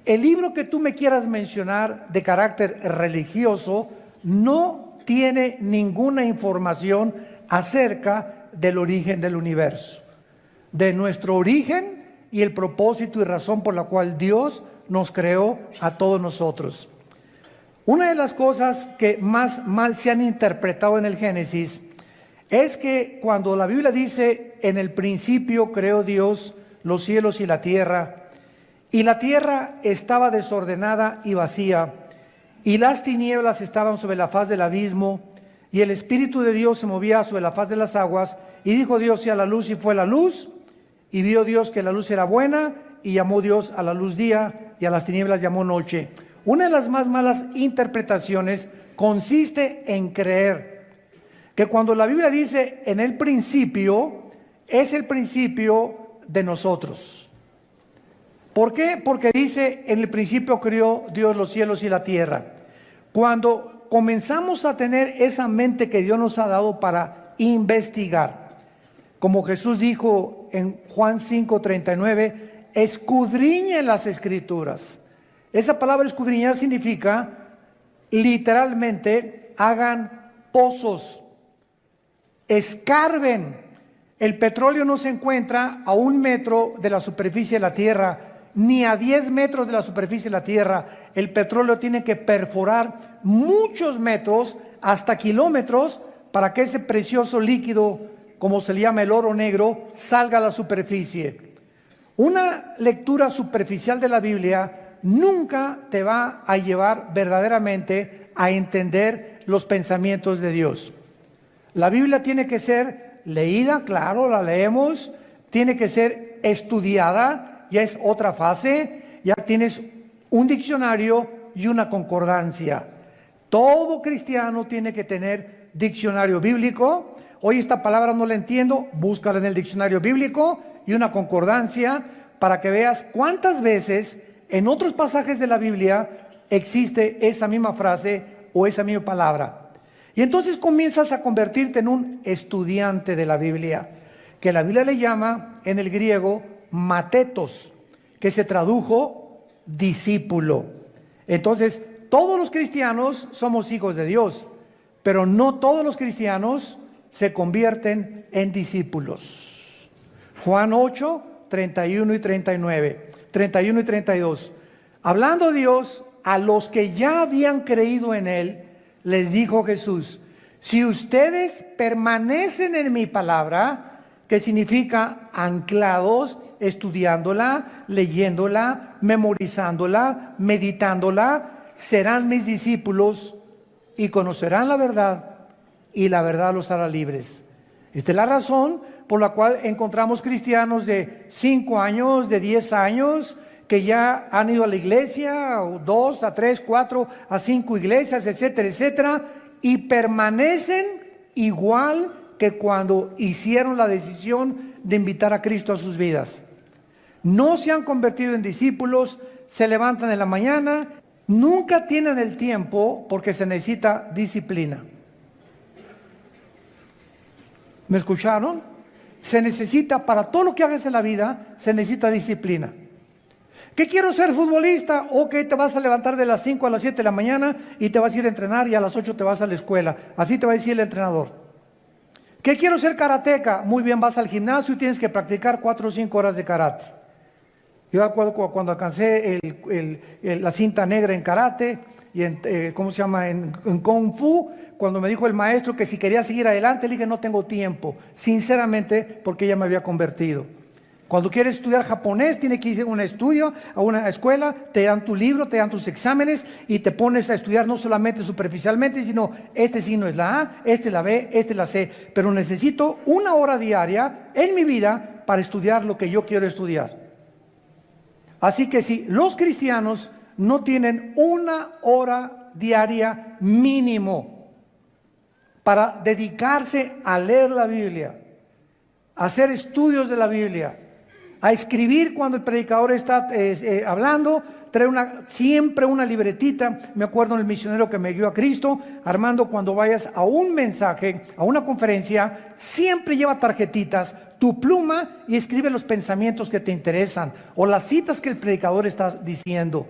El libro que tú me quieras mencionar de carácter religioso no tiene ninguna información acerca del origen del universo, de nuestro origen y el propósito y razón por la cual Dios nos creó a todos nosotros. Una de las cosas que más mal se han interpretado en el Génesis es que cuando la Biblia dice, en el principio creó Dios los cielos y la tierra estaba desordenada y vacía, y las tinieblas estaban sobre la faz del abismo, y el Espíritu de Dios se movía sobre la faz de las aguas, y dijo Dios, sea la luz, y fue la luz, y vio Dios que la luz era buena, y llamó Dios a la luz día, y a las tinieblas llamó noche. Una de las más malas interpretaciones consiste en creer que cuando la Biblia dice en el principio, es el principio de nosotros. ¿Por qué? Porque dice en el principio creó Dios los cielos y la tierra. Cuando comenzamos a tener esa mente que Dios nos ha dado para investigar, como Jesús dijo en Juan 5:39, escudriñen las escrituras. Esa palabra escudriñar significa literalmente hagan pozos, escarben. El petróleo no se encuentra a 1 metro de la superficie de la tierra, ni a 10 metros de la superficie de la tierra. El petróleo tiene que perforar muchos metros, hasta kilómetros, para que ese precioso líquido, como se le llama el oro negro, salga a la superficie. Una lectura superficial de la Biblia nunca te va a llevar verdaderamente a entender los pensamientos de Dios. La Biblia tiene que ser leída, claro, la leemos, tiene que ser estudiada, ya es otra fase, ya tienes un diccionario y una concordancia. Todo cristiano tiene que tener diccionario bíblico. Hoy esta palabra no la entiendo, búscala en el diccionario bíblico y una concordancia para que veas cuántas veces en otros pasajes de la Biblia existe esa misma frase o esa misma palabra. Y entonces comienzas a convertirte en un estudiante de la Biblia, que la Biblia le llama en el griego matetos, que se tradujo discípulo. Entonces, todos los cristianos somos hijos de Dios, pero no todos los cristianos se convierten en discípulos. Juan 8, 31 y 39, 31 y 32. Hablando Dios a los que ya habían creído en Él, les dijo Jesús, si ustedes permanecen en mi palabra, que significa anclados, estudiándola, leyéndola, memorizándola, meditándola, serán mis discípulos y conocerán la verdad, y la verdad los hará libres. Esta es la razón por la cual encontramos cristianos de 5 años, de 10 años, que ya han ido a la iglesia, o 2, a 3, 4, a 5 iglesias, etcétera, etcétera, y permanecen igual que cuando hicieron la decisión de invitar a Cristo a sus vidas. No se han convertido en discípulos, se levantan en la mañana, nunca tienen el tiempo porque se necesita disciplina. ¿Me escucharon? Se necesita, para todo lo que hagas en la vida, se necesita disciplina. ¿Qué quiero ser futbolista? Ok, te vas a levantar de las 5 a las 7 de la mañana y te vas a ir a entrenar y a las 8 te vas a la escuela. Así te va a decir el entrenador. ¿Qué quiero ser karateca? Muy bien, vas al gimnasio y tienes que practicar 4 o 5 horas de karate. Yo recuerdo cuando alcancé la cinta negra en karate y en, ¿cómo se llama? En Kung Fu, cuando me dijo el maestro que si quería seguir adelante, le dije no tengo tiempo, sinceramente, porque ya me había convertido. Cuando quieres estudiar japonés, tienes que ir a un estudio, a una escuela, te dan tu libro, te dan tus exámenes y te pones a estudiar no solamente superficialmente, sino este signo es la A, este la B, este la C, pero necesito 1 hora diaria en mi vida para estudiar lo que yo quiero estudiar. Así que si los cristianos no tienen 1 hora diaria mínimo para dedicarse a leer la Biblia, a hacer estudios de la Biblia, a escribir cuando el predicador está hablando, trae siempre una libretita. Me acuerdo del misionero que me guió a Cristo, Armando, cuando vayas a un mensaje, a una conferencia, siempre lleva tarjetitas, tu pluma, y escribe los pensamientos que te interesan o las citas que el predicador está diciendo,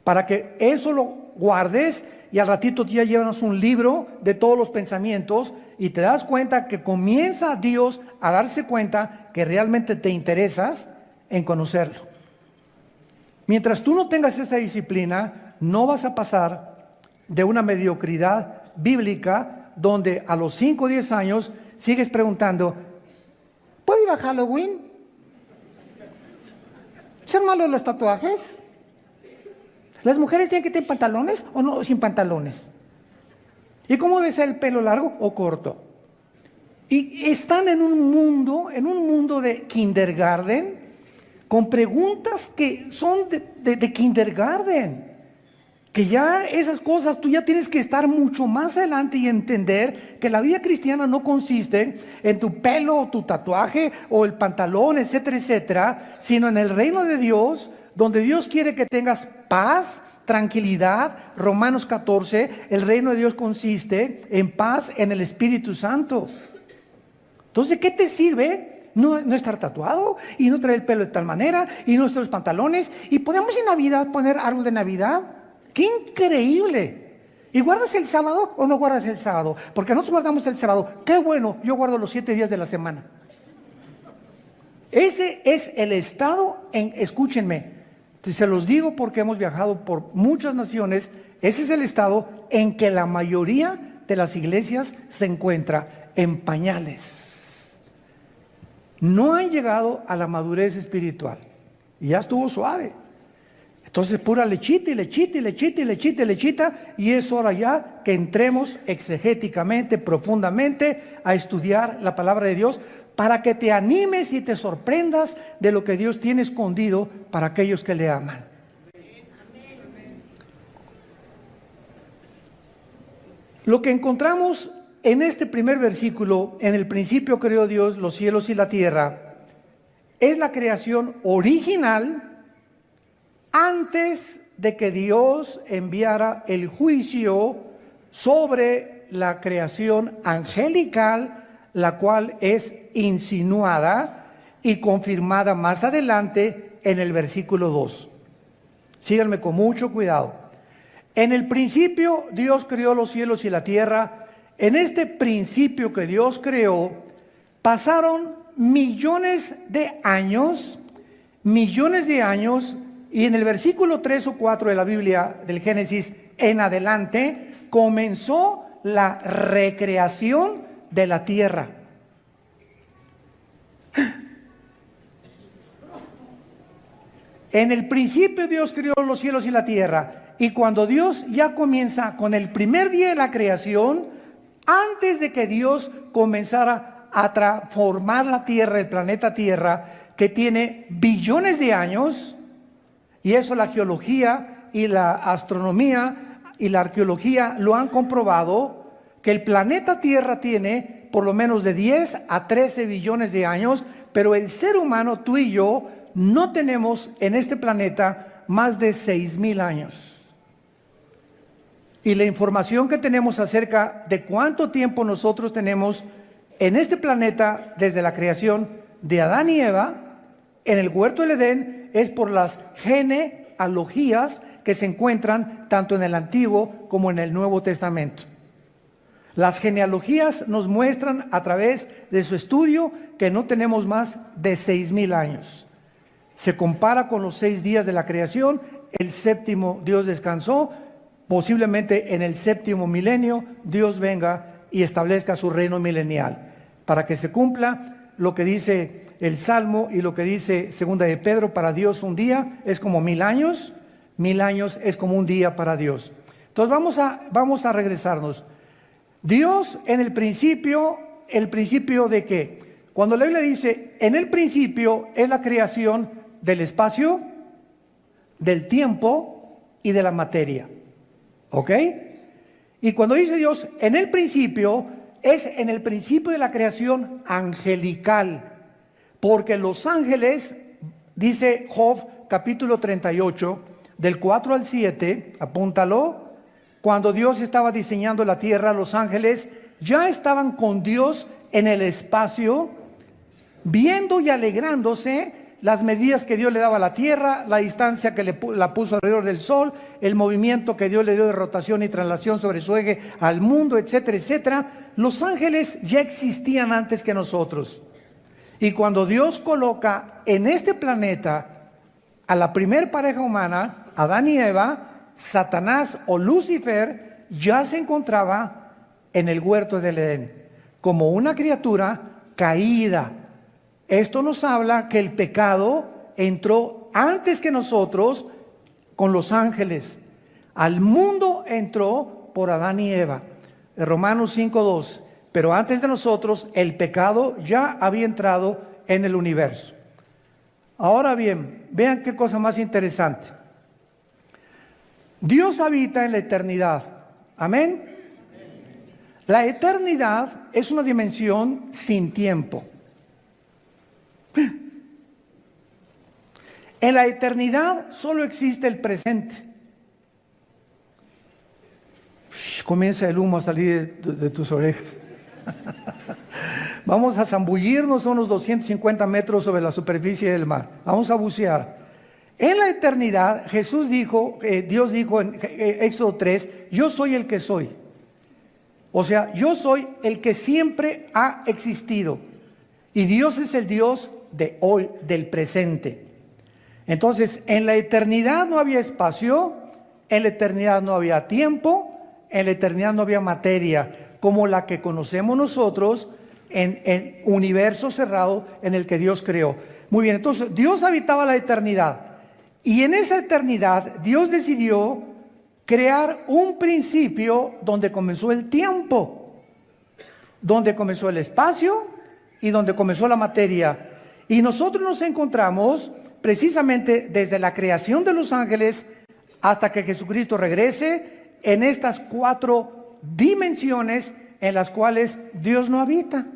para que eso lo guardes y al ratito ya llevas un libro de todos los pensamientos y te das cuenta que comienza Dios a darse cuenta que realmente te interesas en conocerlo. Mientras tú no tengas esa disciplina, no vas a pasar de una mediocridad bíblica donde a los 5 o 10 años sigues preguntando, ¿puedo ir a Halloween? ¿Ser malos los tatuajes? ¿Las mujeres tienen que tener pantalones o no sin pantalones? ¿Y cómo debe ser el pelo, largo o corto? Y están en un mundo de kindergarten, con preguntas que son de kindergarten, que ya esas cosas tú ya tienes que estar mucho más adelante y entender que la vida cristiana no consiste en tu pelo o tu tatuaje o el pantalón, etcétera, etcétera, sino en el reino de Dios, donde Dios quiere que tengas paz, tranquilidad. Romanos 14, el reino de Dios consiste en paz en el Espíritu Santo. Entonces, ¿qué te sirve no estar tatuado y no traer el pelo de tal manera y no usar los pantalones? Y podemos en Navidad poner árbol de Navidad. ¡Qué increíble! ¿Y guardas el sábado o no guardas el sábado? Porque nosotros guardamos el sábado. ¡Qué bueno! Yo guardo los 7 días de la semana. Ese es el estado escúchenme, se los digo porque hemos viajado por muchas naciones, ese es el estado en que la mayoría de las iglesias se encuentra en pañales. No han llegado a la madurez espiritual y ya estuvo suave. Entonces pura lechita y lechita y lechita y lechita y lechita, y es hora ya que entremos exegéticamente, profundamente a estudiar la palabra de Dios, para que te animes y te sorprendas de lo que Dios tiene escondido para aquellos que le aman. Lo que encontramos en este primer versículo, en el principio creó Dios los cielos y la tierra, es la creación original antes de que Dios enviara el juicio sobre la creación angelical, la cual es insinuada y confirmada más adelante en el versículo 2. Síganme con mucho cuidado. En el principio Dios creó los cielos y la tierra. En este principio que Dios creó, pasaron millones de años, y en el versículo 3 o 4 de la Biblia del Génesis en adelante, comenzó la recreación de la tierra. En el principio Dios creó los cielos y la tierra, y cuando Dios ya comienza con el primer día de la creación, antes de que Dios comenzara a transformar la tierra, el planeta Tierra, que tiene billones de años, y eso la geología y la astronomía y la arqueología lo han comprobado, que el planeta Tierra tiene por lo menos de 10 a 13 billones de años, pero el ser humano, tú y yo, no tenemos en este planeta más de 6,000 años. Y la información que tenemos acerca de cuánto tiempo nosotros tenemos en este planeta desde la creación de Adán y Eva en el huerto del Edén es por las genealogías que se encuentran tanto en el Antiguo como en el Nuevo Testamento. Las genealogías nos muestran a través de su estudio que no tenemos más de 6,000 años. Se compara con los 6 días de la creación, el séptimo Dios descansó, posiblemente en el séptimo milenio Dios venga y establezca su reino milenial, para que se cumpla lo que dice el Salmo y lo que dice Segunda de Pedro: para Dios un día es como 1,000 años, 1,000 años es como un día para Dios. Entonces vamos a regresarnos. Dios en el principio ¿de qué? Cuando la Biblia dice en el principio, es la creación del espacio, del tiempo y de la materia. ¿Ok? Y cuando dice Dios en el principio, es en el principio de la creación angelical, porque los ángeles Dice Job capítulo 38, del 4 al 7, apúntalo. Cuando Dios estaba diseñando la tierra, los ángeles ya estaban con Dios en el espacio, viendo y alegrándose las medidas que Dios le daba a la tierra, la distancia que la puso alrededor del sol, el movimiento que Dios le dio de rotación y traslación sobre su eje al mundo, etcétera, etcétera. Los ángeles ya existían antes que nosotros. Y cuando Dios coloca en este planeta a la primer pareja humana, Adán y Eva, Satanás o Lucifer ya se encontraba en el huerto del Edén como una criatura caída. Esto nos habla que el pecado entró antes que nosotros con los ángeles. Al mundo entró por Adán y Eva. Romanos 5:2. Pero antes de nosotros el pecado ya había entrado en el universo. Ahora bien, vean qué cosa más interesante. Dios habita en la eternidad. Amén. La eternidad es una dimensión sin tiempo. En la eternidad solo existe el presente. Comienza el humo a salir de tus orejas. Vamos a zambullirnos unos 250 metros sobre la superficie del mar. Vamos a bucear. En la eternidad, Dios dijo en Éxodo 3, yo soy el que soy. O sea, yo soy el que siempre ha existido. Y Dios es el Dios de hoy, del presente. Entonces, en la eternidad no había espacio, en la eternidad no había tiempo, en la eternidad no había materia como la que conocemos nosotros en el universo cerrado en el que Dios creó. Muy bien, entonces Dios habitaba la eternidad y en esa eternidad Dios decidió crear un principio donde comenzó el tiempo, donde comenzó el espacio y donde comenzó la materia. Y nosotros nos encontramos precisamente desde la creación de los ángeles hasta que Jesucristo regrese en estas 4 dimensiones en las cuales Dios no habita.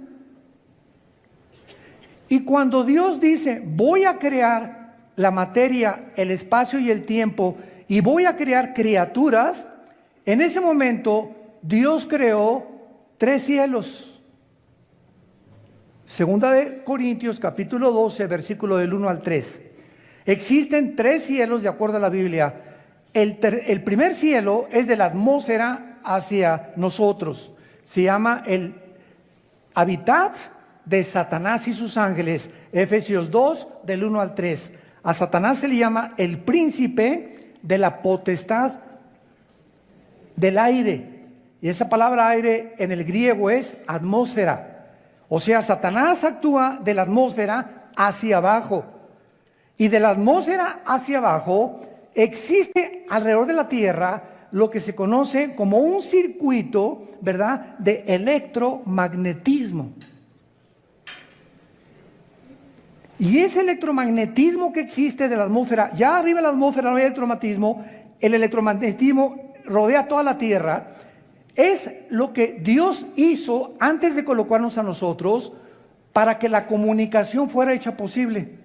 Y cuando Dios dice, voy a crear la materia, el espacio y el tiempo, y voy a crear criaturas, en ese momento Dios creó 3 cielos. Segunda de Corintios capítulo 12, versículo del 1 al 3. Existen 3 cielos de acuerdo a la Biblia. El primer cielo es de la atmósfera hacia nosotros. Se llama el hábitat de Satanás y sus ángeles. Efesios 2, del 1 al 3. A Satanás se le llama el príncipe de la potestad del aire. Y esa palabra aire en el griego es atmósfera. O sea, Satanás actúa de la atmósfera hacia abajo. Y de la atmósfera hacia abajo existe alrededor de la Tierra lo que se conoce como un circuito, ¿verdad?, de electromagnetismo. Y ese electromagnetismo que existe de la atmósfera, ya arriba de la atmósfera no hay electromagnetismo, el electromagnetismo rodea toda la Tierra, es lo que Dios hizo antes de colocarnos a nosotros para que la comunicación fuera hecha posible.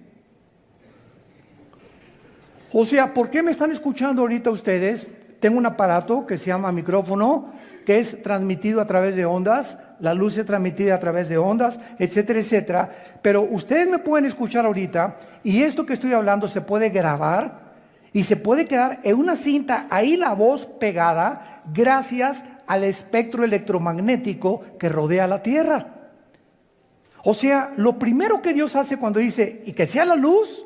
O sea, ¿por qué me están escuchando ahorita ustedes? Tengo un aparato que se llama micrófono, que es transmitido a través de ondas, la luz es transmitida a través de ondas, etcétera, etcétera. Pero ustedes me pueden escuchar ahorita y esto que estoy hablando se puede grabar y se puede quedar en una cinta, ahí la voz pegada, gracias al espectro electromagnético que rodea la Tierra. O sea, lo primero que Dios hace cuando dice, y que sea la luz,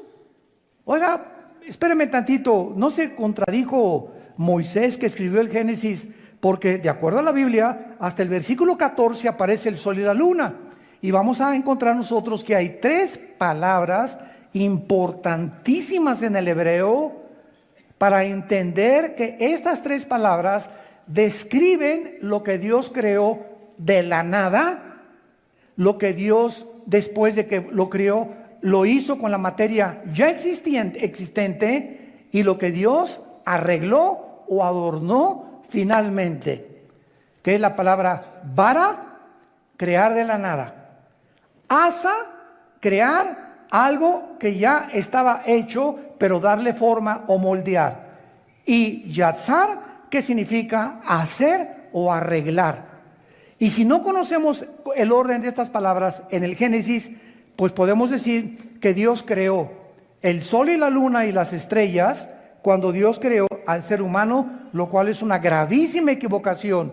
oiga, espéreme tantito, no se contradijo Moisés que escribió el Génesis, porque de acuerdo a la Biblia, hasta el versículo 14 aparece el sol y la luna. Y vamos a encontrar nosotros que hay 3 palabras importantísimas en el hebreo para entender que estas 3 palabras describen lo que Dios creó de la nada, lo que Dios después de que lo creó, lo hizo con la materia ya existente y lo que Dios arregló o adornó finalmente, que es la palabra bara, crear de la nada, asa, crear algo que ya estaba hecho, pero darle forma o moldear. Y yatzar, que significa hacer o arreglar. Y si no conocemos el orden de estas palabras en el Génesis, pues podemos decir que Dios creó el sol y la luna y las estrellas cuando Dios creó al ser humano, lo cual es una gravísima equivocación.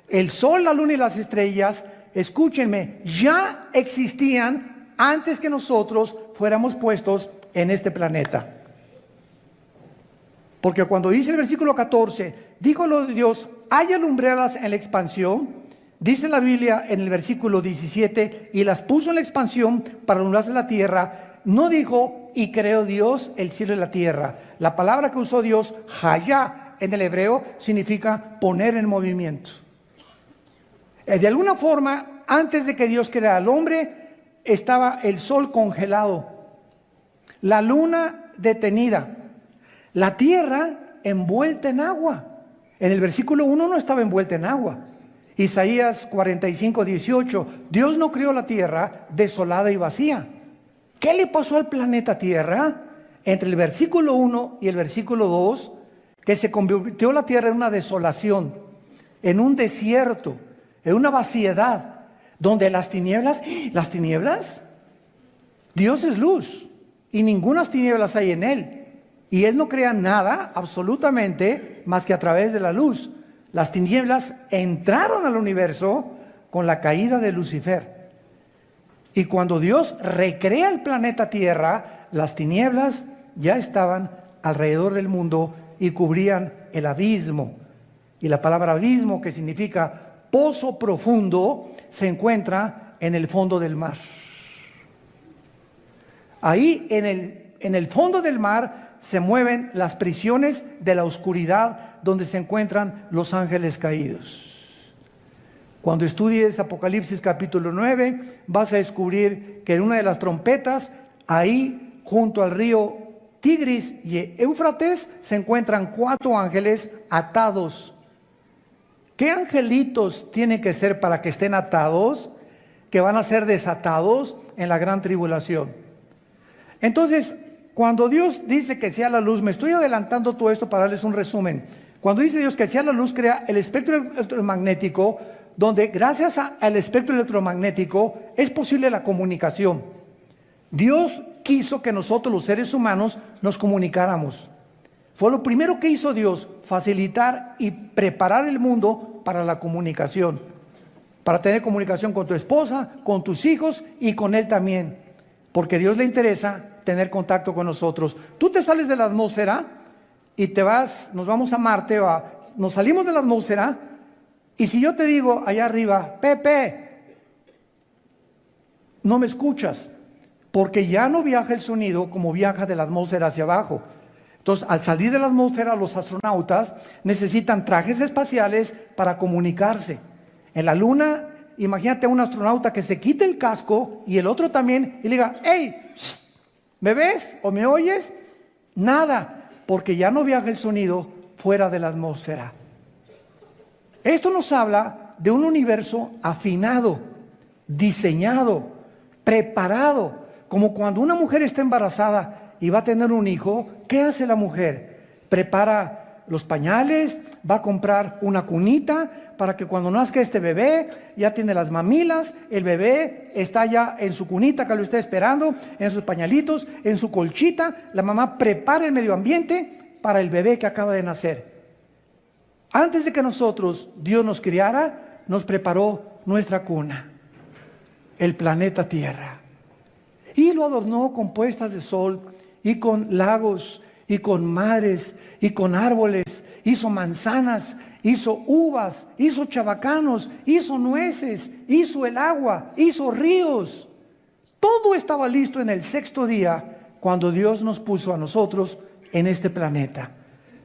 El sol, la luna y las estrellas, escúchenme, ya existían antes que nosotros fuéramos puestos en este planeta. Porque cuando dice el versículo 14, dijo Dios, haya lumbreras en la expansión. Dice la Biblia en el versículo 17, y las puso en la expansión para alumbrarse la tierra. No dijo, y creó Dios el cielo y la tierra. La palabra que usó Dios, hayá, en el hebreo, significa poner en movimiento. De alguna forma, antes de que Dios creara al hombre, estaba el sol congelado, la luna detenida, la tierra envuelta en agua. En el versículo 1 no estaba envuelta en agua. Isaías 45, 18, Dios no creó la tierra desolada y vacía. ¿Qué le pasó al planeta Tierra? Entre el versículo 1 y el versículo 2, que se convirtió la tierra en una desolación, en un desierto, en una vaciedad, donde las tinieblas, Dios es luz y ninguna tinieblas hay en Él. Y Él no crea nada absolutamente más que a través de la luz. Las tinieblas entraron al universo con la caída de Lucifer. Y cuando Dios recrea el planeta Tierra, las tinieblas ya estaban alrededor del mundo y cubrían el abismo. Y la palabra abismo, que significa pozo profundo, se encuentra en el fondo del mar. Ahí en el fondo del mar se mueven las prisiones de la oscuridad donde se encuentran los ángeles caídos. Cuando estudies Apocalipsis capítulo 9, vas a descubrir que en una de las trompetas, ahí junto al río Tigris y Éufrates, se encuentran 4 ángeles atados. ¿Qué angelitos tienen que ser para que estén atados? Que van a ser desatados en la gran tribulación. Entonces, cuando Dios dice que sea la luz, me estoy adelantando todo esto para darles un resumen. Cuando dice Dios que sea la luz, crea el espectro electromagnético, donde gracias al espectro electromagnético es posible la comunicación. Dios quiso que nosotros los seres humanos nos comunicáramos. Fue lo primero que hizo Dios, facilitar y preparar el mundo para la comunicación. Para tener comunicación con tu esposa, con tus hijos y con Él también. Porque a Dios le interesa tener contacto con nosotros. Tú te sales de la atmósfera y te vas, nos vamos a Marte, nos salimos de la atmósfera, y si yo te digo allá arriba, Pepe, no me escuchas, porque ya no viaja el sonido como viaja de la atmósfera hacia abajo. Entonces, al salir de la atmósfera, los astronautas necesitan trajes espaciales para comunicarse. En la Luna, imagínate a un astronauta que se quite el casco y el otro también, y le diga, hey, ¿me ves o me oyes? Nada, porque ya no viaja el sonido fuera de la atmósfera. Esto nos habla de un universo afinado, diseñado, preparado, como cuando una mujer está embarazada y va a tener un hijo. ¿Qué hace la mujer? Prepara los pañales, va a comprar una cunita para que cuando nazca este bebé ya tiene las mamilas, el bebé está ya en su cunita que lo está esperando, en sus pañalitos, en su colchita. La mamá prepara el medio ambiente para el bebé que acaba de nacer. Antes de que nosotros, Dios nos criara, nos preparó nuestra cuna, el planeta Tierra. Y lo adornó con puestas de sol, y con lagos, y con mares, y con árboles. Hizo manzanas, hizo uvas, hizo chabacanos, hizo nueces, hizo el agua, hizo ríos. Todo estaba listo en el 6º día, cuando Dios nos puso a nosotros en este planeta.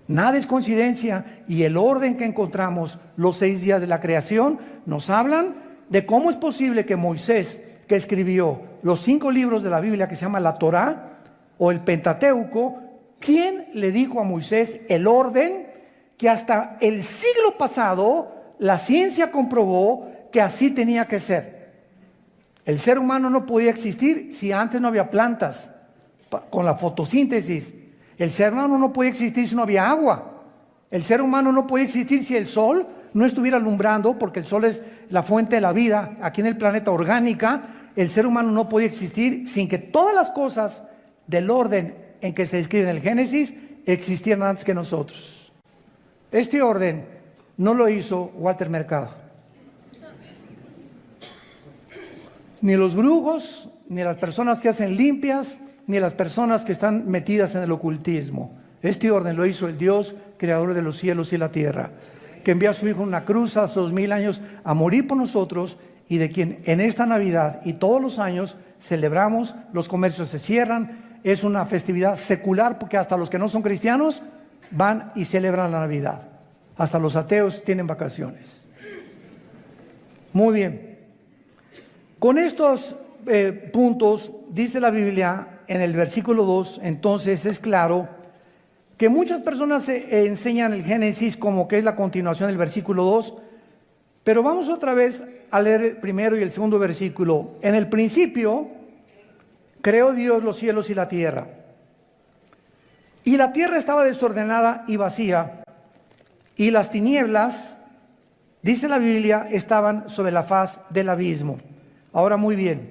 Nada es coincidencia, y el orden que encontramos los 6 días de la creación nos hablan de cómo es posible que Moisés, que escribió los 5 libros de la Biblia que se llama la Torá o el Pentateuco, ¿quién le dijo a Moisés el orden que hasta el siglo pasado la ciencia comprobó que así tenía que ser? El ser humano no podía existir si antes no había plantas, con la fotosíntesis. El ser humano no podía existir si no había agua. El ser humano no podía existir si el sol no estuviera alumbrando, porque el sol es la fuente de la vida aquí en el planeta orgánica. El ser humano no podía existir sin que todas las cosas del orden en que se describe en el Génesis existieran antes que nosotros. Este orden no lo hizo Walter Mercado, ni los brujos, ni las personas que hacen limpias, ni las personas que están metidas en el ocultismo. Este orden lo hizo el Dios creador de los cielos y la tierra, que envió a su Hijo en una cruz hace 2000 años a morir por nosotros, y de quien en esta Navidad y todos los años celebramos. Los comercios se cierran, es una festividad secular, porque hasta los que no son cristianos van y celebran la Navidad. Hasta los ateos tienen vacaciones. Muy bien. Con estos puntos, dice la Biblia en el versículo 2, entonces es claro que muchas personas enseñan el Génesis como que es la continuación del versículo 2, pero vamos otra vez a leer el primero y el segundo versículo. En el principio creó Dios los cielos y la tierra, y la tierra estaba desordenada y vacía, y las tinieblas, dice la Biblia, estaban sobre la faz del abismo. Ahora, muy bien,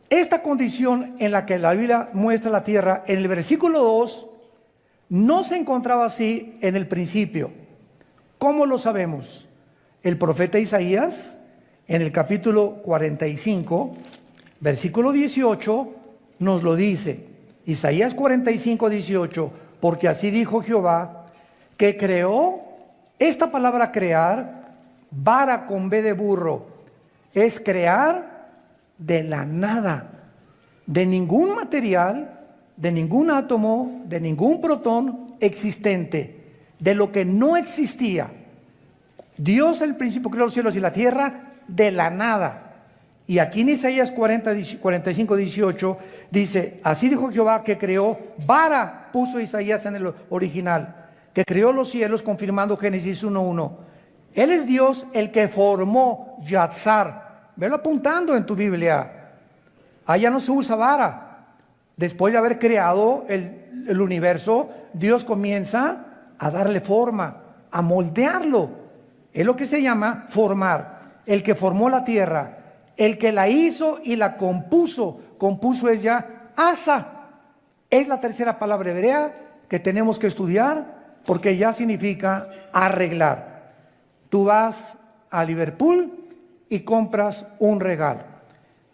esta condición en la que la Biblia muestra la tierra en el versículo 2 no se encontraba así en el principio. ¿Cómo lo sabemos? El profeta Isaías, en el capítulo 45, versículo 18, nos lo dice. Isaías 45, 18, porque así dijo Jehová, que creó, esta palabra crear, vara con B de burro, es crear de la nada, de ningún material, de ningún átomo, de ningún protón existente, de lo que no existía. Dios al principio creó los cielos y la tierra de la nada. Y aquí en Isaías 45, 18 dice, así dijo Jehová, que creó, vara puso Isaías en el original, que creó los cielos, confirmando Génesis 1:1. Él es Dios el que formó Yatzar. Velo apuntando en tu Biblia. Allá no se usa vara. Después de haber creado el universo, Dios comienza a darle forma, a moldearlo. Es lo que se llama formar. El que formó la tierra, el que la hizo y la compuso. Compuso es ya asa. Es la tercera palabra hebrea que tenemos que estudiar, porque ya significa arreglar. Tú vas a Liverpool y compras un regalo,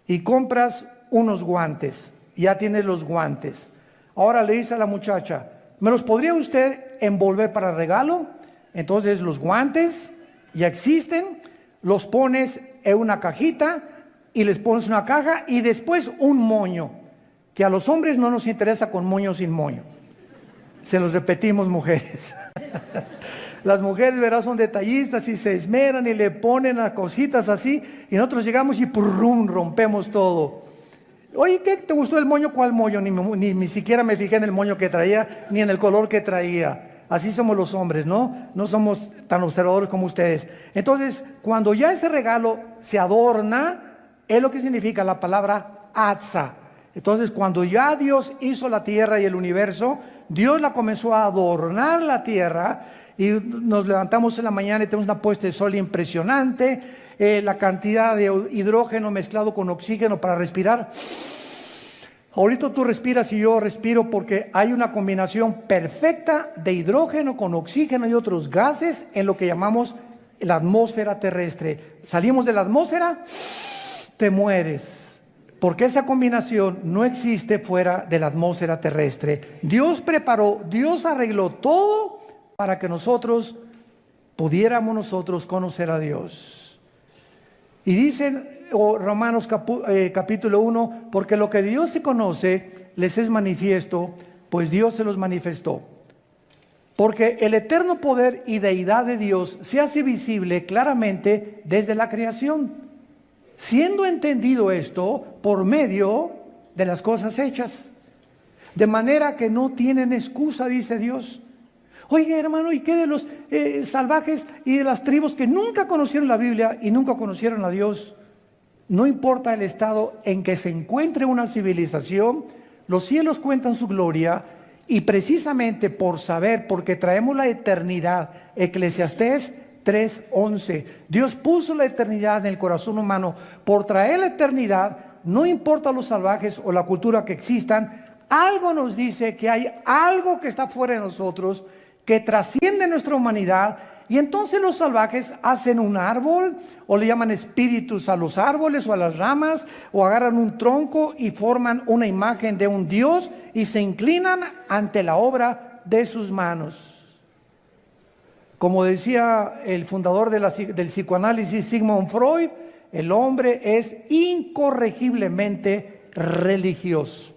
y compras unos guantes. Ya tienes los guantes. Ahora le dice a la muchacha, ¿me los podría usted envolver para regalo? Entonces los guantes ya existen, los pones en una cajita y les pones una caja y después un moño, que a los hombres no nos interesa con moño o sin moño. Se los repetimos, mujeres. Las mujeres, verás, son detallistas y se esmeran y le ponen a cositas así, y nosotros llegamos y ¡prum!, rompemos todo. Oye, ¿qué te gustó el moño? ¿Cuál moño? Ni siquiera me fijé en el moño que traía, ni en el color que traía. Así somos los hombres, ¿no? No somos tan observadores como ustedes. Entonces, cuando ya ese regalo se adorna, es lo que significa la palabra atza. Entonces, cuando ya Dios hizo la tierra y el universo, Dios la comenzó a adornar la tierra, y nos levantamos en la mañana y tenemos una puesta de sol impresionante, la cantidad de hidrógeno mezclado con oxígeno para respirar. Ahorita tú respiras y yo respiro porque hay una combinación perfecta de hidrógeno con oxígeno y otros gases en lo que llamamos la atmósfera terrestre. Salimos de la atmósfera, te mueres, porque esa combinación no existe fuera de la atmósfera terrestre. Dios preparó, Dios arregló todo para que nosotros pudiéramos conocer a Dios. Y dicen Romanos capítulo 1, porque lo que Dios se conoce les es manifiesto, pues Dios se los manifestó. Porque el eterno poder y deidad de Dios se hace visible claramente desde la creación, siendo entendido esto por medio de las cosas hechas, de manera que no tienen excusa, dice Dios. Oye, hermano, ¿y qué de los salvajes y de las tribus que nunca conocieron la Biblia y nunca conocieron a Dios? no importa el estado en que se encuentre una civilización, los cielos cuentan su gloria, y precisamente por saber, porque traemos la eternidad, Eclesiastés 3:11, Dios puso la eternidad en el corazón humano. Por traer la eternidad, no importa los salvajes o la cultura que existan, algo nos dice que hay algo que está fuera de nosotros, que trasciende nuestra humanidad. Y entonces los salvajes hacen un árbol, o le llaman espíritus a los árboles o a las ramas, o agarran un tronco y forman una imagen de un Dios y se inclinan ante la obra de sus manos. Como decía el fundador del psicoanálisis, Sigmund Freud, el hombre es incorregiblemente religioso.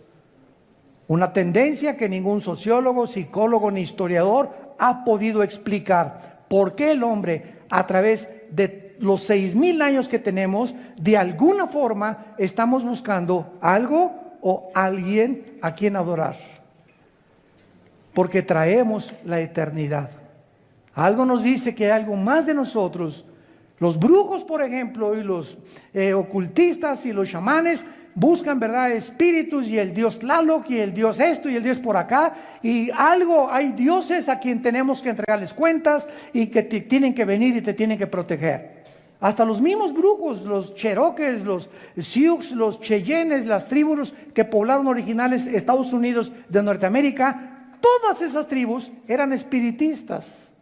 Una tendencia que ningún sociólogo, psicólogo ni historiador ha podido explicar. ¿Por qué el hombre, a través de los 6,000 años que tenemos, de alguna forma estamos buscando algo o alguien a quien adorar? Porque traemos la eternidad. Algo nos dice que hay algo más de nosotros. Los brujos, por ejemplo, y los ocultistas y los chamanes buscan, ¿verdad?, espíritus, y el dios Tlaloc, y el dios esto, y el dios por acá, y algo, hay dioses a quien tenemos que entregarles cuentas, y que tienen que venir y te tienen que proteger. Hasta los mismos brujos, los Cherokees, los Sioux, los Cheyennes, las tribus que poblaron originales Estados Unidos de Norteamérica, todas esas tribus eran espiritistas.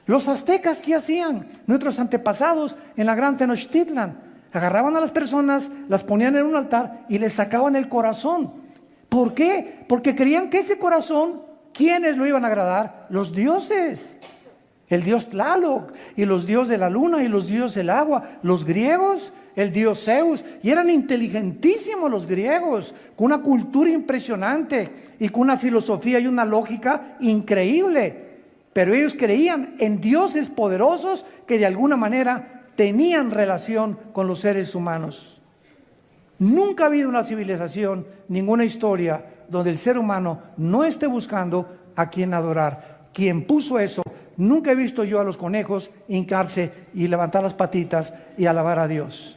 Los aztecas, ¿qué hacían? Nuestros antepasados en la Gran Tenochtitlan agarraban a las personas, las ponían en un altar y les sacaban el corazón. ¿Por qué? Porque creían que ese corazón, ¿quiénes lo iban a agradar? Los dioses. El dios Tlaloc, y los dioses de la luna, y los dioses del agua. Los griegos, el dios Zeus. Y eran inteligentísimos los griegos, con una cultura impresionante y con una filosofía y una lógica increíble. Pero ellos creían en dioses poderosos que de alguna manera tenían relación con los seres humanos. Nunca ha habido una civilización, ninguna historia, donde el ser humano no esté buscando a quien adorar. Quien puso eso, nunca he visto yo a los conejos hincarse y levantar las patitas y alabar a Dios.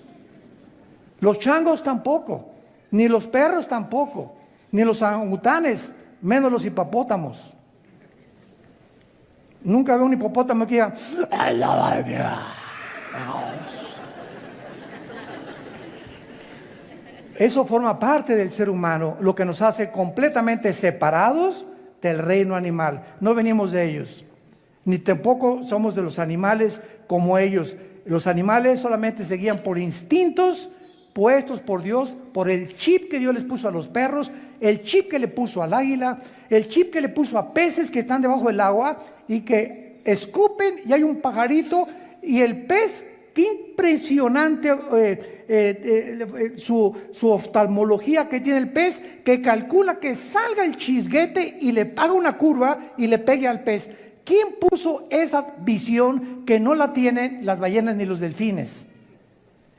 Los changos tampoco, ni los perros tampoco, ni los orangutanes, menos los hipopótamos. Nunca veo un hipopótamo que diga, alaba a Dios. Eso forma parte del ser humano, lo que nos hace completamente separados del reino animal. No venimos de ellos, ni tampoco somos de los animales como ellos. Los animales solamente se guían por instintos puestos por Dios, por el chip que Dios les puso a los perros, el chip que le puso al águila, el chip que le puso a peces que están debajo del agua y que escupen y hay un pajarito. Y el pez, qué impresionante su oftalmología que tiene el pez, que calcula que salga el chisguete y le haga una curva y le pegue al pez. ¿Quién puso esa visión que no la tienen las ballenas ni los delfines?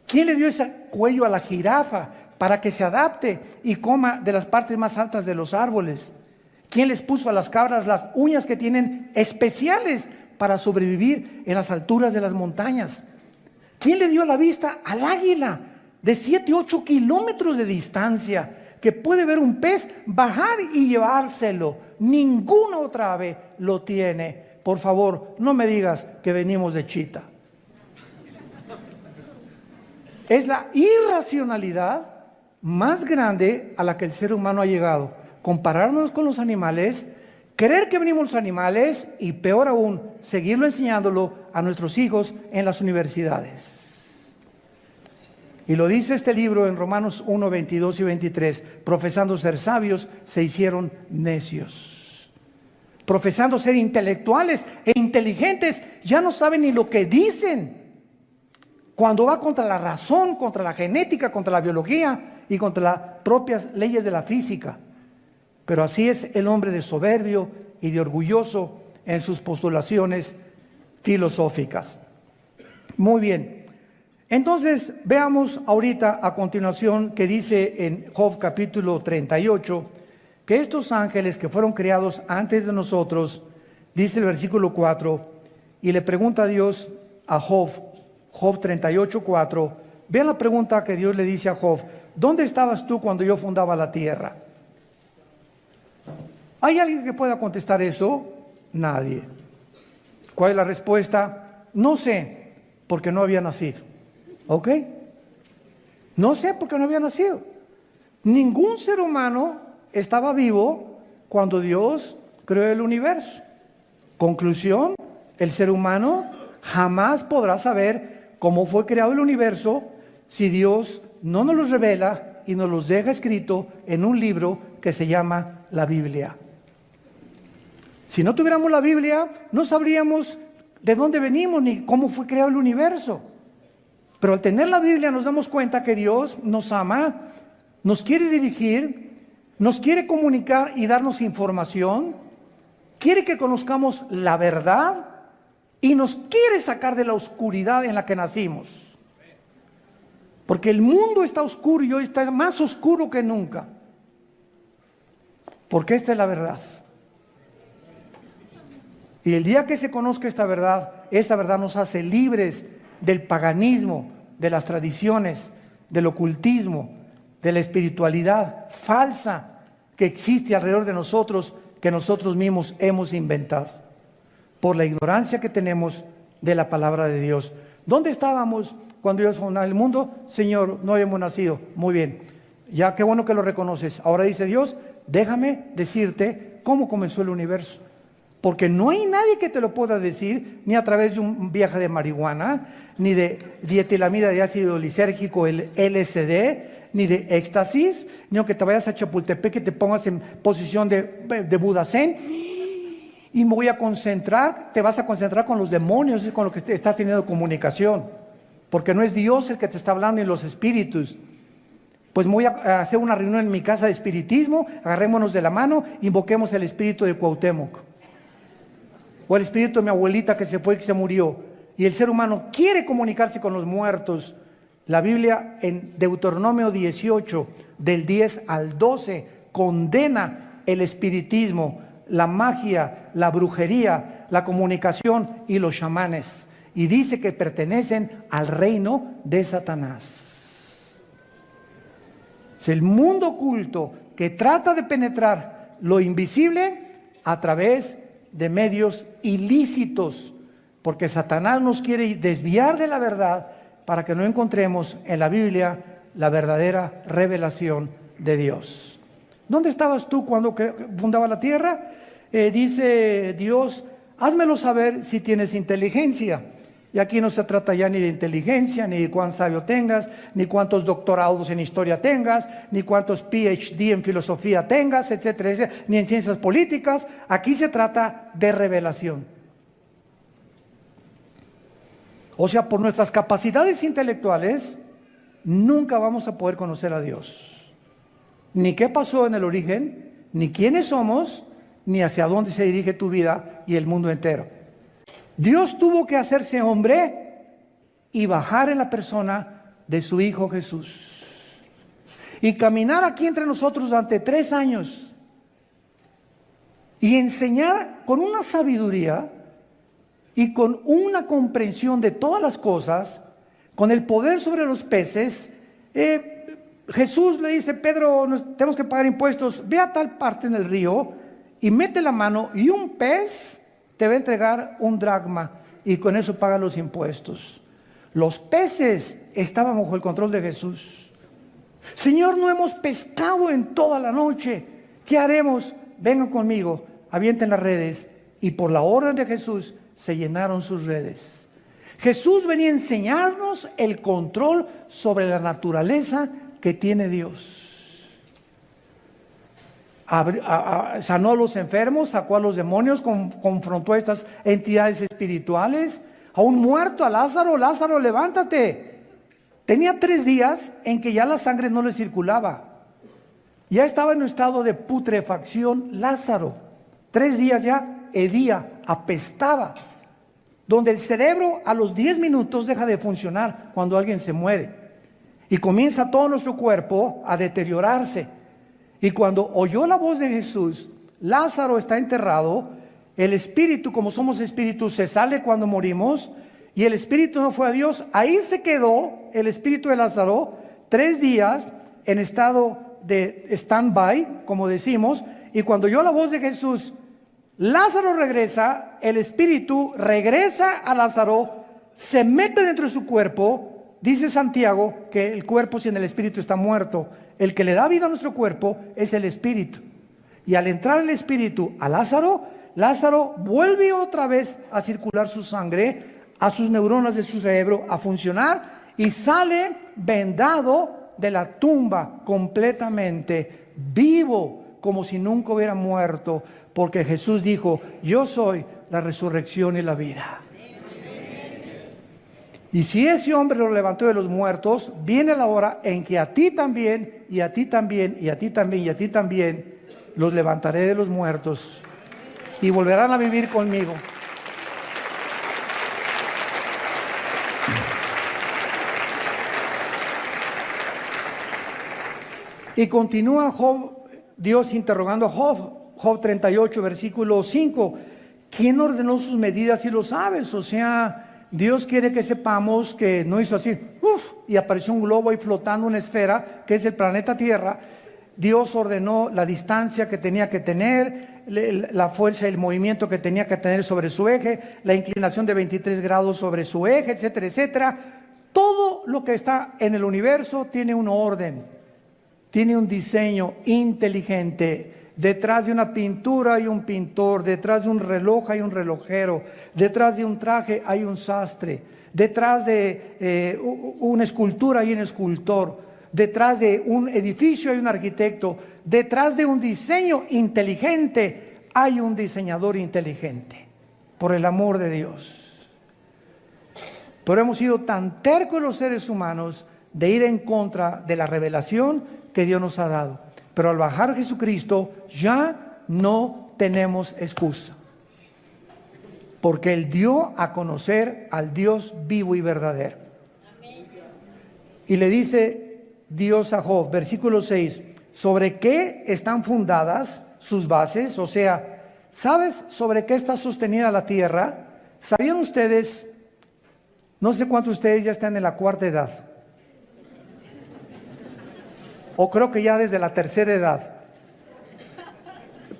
¿Quién le dio ese cuello a la jirafa para que se adapte y coma de las partes más altas de los árboles? ¿Quién les puso a las cabras las uñas que tienen especiales para sobrevivir en las alturas de las montañas? ¿Quién le dio la vista al águila de 7, 8 kilómetros de distancia, que puede ver un pez bajar y llevárselo? Ninguna otra ave lo tiene. Por favor, no me digas que venimos de chita. Es la irracionalidad más grande a la que el ser humano ha llegado. Compararnos con los animales, creer que venimos los animales y peor aún, seguirlo enseñándolo a nuestros hijos en las universidades. Y lo dice este libro en Romanos 1, 22 y 23. Profesando ser sabios, se hicieron necios. Profesando ser intelectuales e inteligentes, ya no saben ni lo que dicen. Cuando va contra la razón, contra la genética, contra la biología y contra las propias leyes de la física. Pero así es el hombre de soberbio y de orgulloso en sus postulaciones filosóficas. Muy bien. Entonces veamos ahorita a continuación que dice en Job capítulo 38 que estos ángeles que fueron creados antes de nosotros, dice el versículo 4, y le pregunta a Dios a Job, Job 38, 4, Vean la pregunta que Dios le dice a Job: ¿dónde estabas tú cuando yo fundaba la tierra? ¿Hay alguien que pueda contestar eso? Nadie. ¿Cuál es la respuesta? No sé, porque no había nacido. ¿Ok? No sé porque no había nacido. Ningún ser humano estaba vivo cuando Dios creó el universo. Conclusión: el ser humano jamás podrá saber cómo fue creado el universo si Dios no nos los revela y nos los deja escrito en un libro que se llama la Biblia. Si no tuviéramos la Biblia, no sabríamos de dónde venimos ni cómo fue creado el universo. Pero al tener la Biblia nos damos cuenta que Dios nos ama, nos quiere dirigir, nos quiere comunicar y darnos información, quiere que conozcamos la verdad y nos quiere sacar de la oscuridad en la que nacimos. Porque el mundo está oscuro y hoy está más oscuro que nunca. Porque esta es la verdad. Y el día que se conozca esta verdad nos hace libres del paganismo, de las tradiciones, del ocultismo, de la espiritualidad falsa que existe alrededor de nosotros, que nosotros mismos hemos inventado, por la ignorancia que tenemos de la palabra de Dios. ¿Dónde estábamos cuando Dios fundó el mundo? Señor, no habíamos nacido. Muy bien, ya qué bueno que lo reconoces. Ahora dice Dios: déjame decirte cómo comenzó el universo. Porque no hay nadie que te lo pueda decir, ni a través de un viaje de marihuana, ni de dietilamida de ácido lisérgico, el LSD, ni de éxtasis, ni aunque te vayas a Chapultepec y te pongas en posición de Buda Zen y me voy a concentrar. Te vas a concentrar con los demonios, es con lo que estás teniendo comunicación, porque no es Dios el que te está hablando ni los espíritus. Pues voy a hacer una reunión en mi casa de espiritismo, agarrémonos de la mano, invoquemos el espíritu de Cuauhtémoc, o el espíritu de mi abuelita que se fue y que se murió. Y el ser humano quiere comunicarse con los muertos. La Biblia en Deuteronomio 18, del 10 al 12, condena el espiritismo, la magia, la brujería, la comunicación y los chamanes. Y dice que pertenecen al reino de Satanás. Es el mundo oculto que trata de penetrar lo invisible a través de medios ilícitos, porque Satanás nos quiere desviar de la verdad para que no encontremos en la Biblia la verdadera revelación de Dios. ¿Dónde estabas tú cuando fundaba la tierra? Dice Dios: házmelo saber si tienes inteligencia. Y aquí no se trata ya ni de inteligencia, ni de cuán sabio tengas, ni cuántos doctorados en historia tengas, ni cuántos PhD en filosofía tengas, etcétera, etcétera, ni en ciencias políticas. Aquí se trata de revelación. O sea, por nuestras capacidades intelectuales nunca vamos a poder conocer a Dios. Ni qué pasó en el origen, ni quiénes somos, ni hacia dónde se dirige tu vida y el mundo entero. Dios tuvo que hacerse hombre y bajar en la persona de su Hijo Jesús y caminar aquí entre nosotros durante 3 años y enseñar con una sabiduría y con una comprensión de todas las cosas, con el poder sobre los peces. Jesús le dice: Pedro, tenemos que pagar impuestos, ve a tal parte en el río y mete la mano y un pez te va a entregar un dracma y con eso paga los impuestos. Los peces estaban bajo el control de Jesús. Señor, no hemos pescado en toda la noche, ¿qué haremos? Vengan conmigo, avienten las redes. Y por la orden de Jesús se llenaron sus redes. Jesús venía a enseñarnos el control sobre la naturaleza que tiene Dios. Sanó a los enfermos, sacó a los demonios, confrontó a estas entidades espirituales. A un muerto, a Lázaro: Lázaro, levántate. Tenía 3 días en que ya la sangre no le circulaba. Ya estaba en un estado de putrefacción Lázaro. 3 días ya hedía, apestaba. Donde el cerebro a los 10 minutos deja de funcionar cuando alguien se muere. Y comienza todo nuestro cuerpo a deteriorarse. Y cuando oyó la voz de Jesús: Lázaro está enterrado, el espíritu, como somos espíritus, se sale cuando morimos y el espíritu no fue a Dios. Ahí se quedó el espíritu de Lázaro 3 días en estado de stand-by, como decimos, y cuando oyó la voz de Jesús, Lázaro regresa, el espíritu regresa a Lázaro, se mete dentro de su cuerpo. Dice Santiago que el cuerpo sin el espíritu está muerto. El que le da vida a nuestro cuerpo es el espíritu. Y al entrar el espíritu a Lázaro, Lázaro vuelve otra vez a circular su sangre, a sus neuronas de su cerebro, a funcionar, y sale vendado de la tumba completamente vivo, como si nunca hubiera muerto, porque Jesús dijo: yo soy la resurrección y la vida. Y si ese hombre lo levantó de los muertos, viene la hora en que a ti también, y a ti también, y a ti también, y a ti también, los levantaré de los muertos y volverán a vivir conmigo. Y continúa Job, Dios interrogando a Job. Job 38, versículo 5. ¿Quién ordenó sus medidas y lo sabes? O sea, Dios quiere que sepamos que no hizo así, y apareció un globo ahí flotando, una esfera, que es el planeta Tierra. Dios ordenó la distancia que tenía que tener, la fuerza y el movimiento que tenía que tener sobre su eje, la inclinación de 23 grados sobre su eje, etcétera, etcétera. Todo lo que está en el universo tiene un orden, tiene un diseño inteligente. Detrás de una pintura hay un pintor, detrás de un reloj hay un relojero, detrás de un traje hay un sastre, detrás de una escultura hay un escultor, detrás de un edificio hay un arquitecto, detrás de un diseño inteligente hay un diseñador inteligente, por el amor de Dios. Pero hemos sido tan tercos los seres humanos de ir en contra de la revelación que Dios nos ha dado. Pero al bajar Jesucristo ya no tenemos excusa, porque Él dio a conocer al Dios vivo y verdadero. Y le dice Dios a Job, versículo 6, ¿sobre qué están fundadas sus bases? O sea, ¿sabes sobre qué está sostenida la tierra? ¿Sabían ustedes? No sé cuántos de ustedes ya están en la cuarta edad, o creo que ya desde la tercera edad,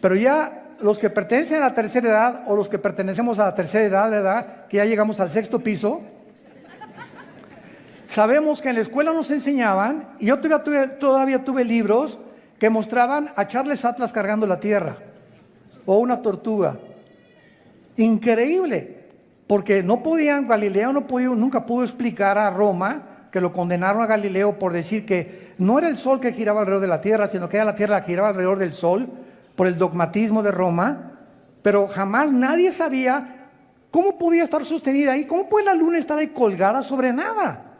pero ya los que pertenecen a la tercera edad, o los que pertenecemos a la tercera edad, ¿verdad?, que ya llegamos al 6º piso, sabemos que en la escuela nos enseñaban, y yo todavía tuve libros que mostraban a Charles Atlas cargando la tierra, o una tortuga. Increíble, porque Galileo nunca pudo explicar a Roma, que lo condenaron a Galileo por decir que no era el sol que giraba alrededor de la tierra, sino que era la tierra que giraba alrededor del sol, por el dogmatismo de Roma. Pero jamás nadie sabía cómo podía estar sostenida ahí, cómo puede la luna estar ahí colgada sobre nada.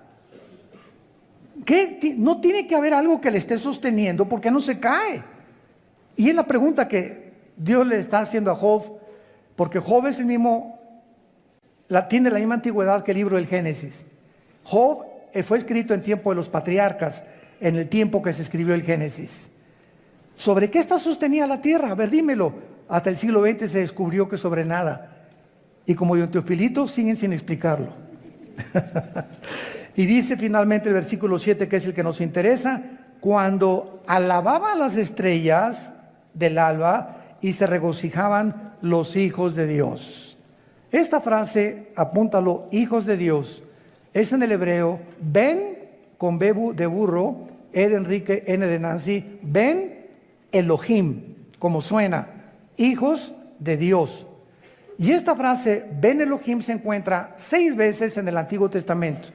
No tiene que haber algo que le esté sosteniendo, porque no se cae. Y es la pregunta que Dios le está haciendo a Job, porque Job es tiene la misma antigüedad que el libro del Génesis. Job fue escrito en tiempo de los patriarcas, en el tiempo que se escribió el Génesis. ¿Sobre qué está sostenida la tierra? A ver, dímelo. Hasta el siglo XX se descubrió que sobre nada. Y como Don Teofilito, siguen sin explicarlo. Y dice finalmente el versículo 7, que es el que nos interesa: cuando alababan las estrellas del alba y se regocijaban los hijos de Dios. Esta frase, apúntalo, hijos de Dios, es en el hebreo Ben, con B de burro, E de Enrique, N de Nancy, Ben Elohim, como suena, hijos de Dios. Y esta frase, Ben Elohim, se encuentra 6 veces en el Antiguo Testamento.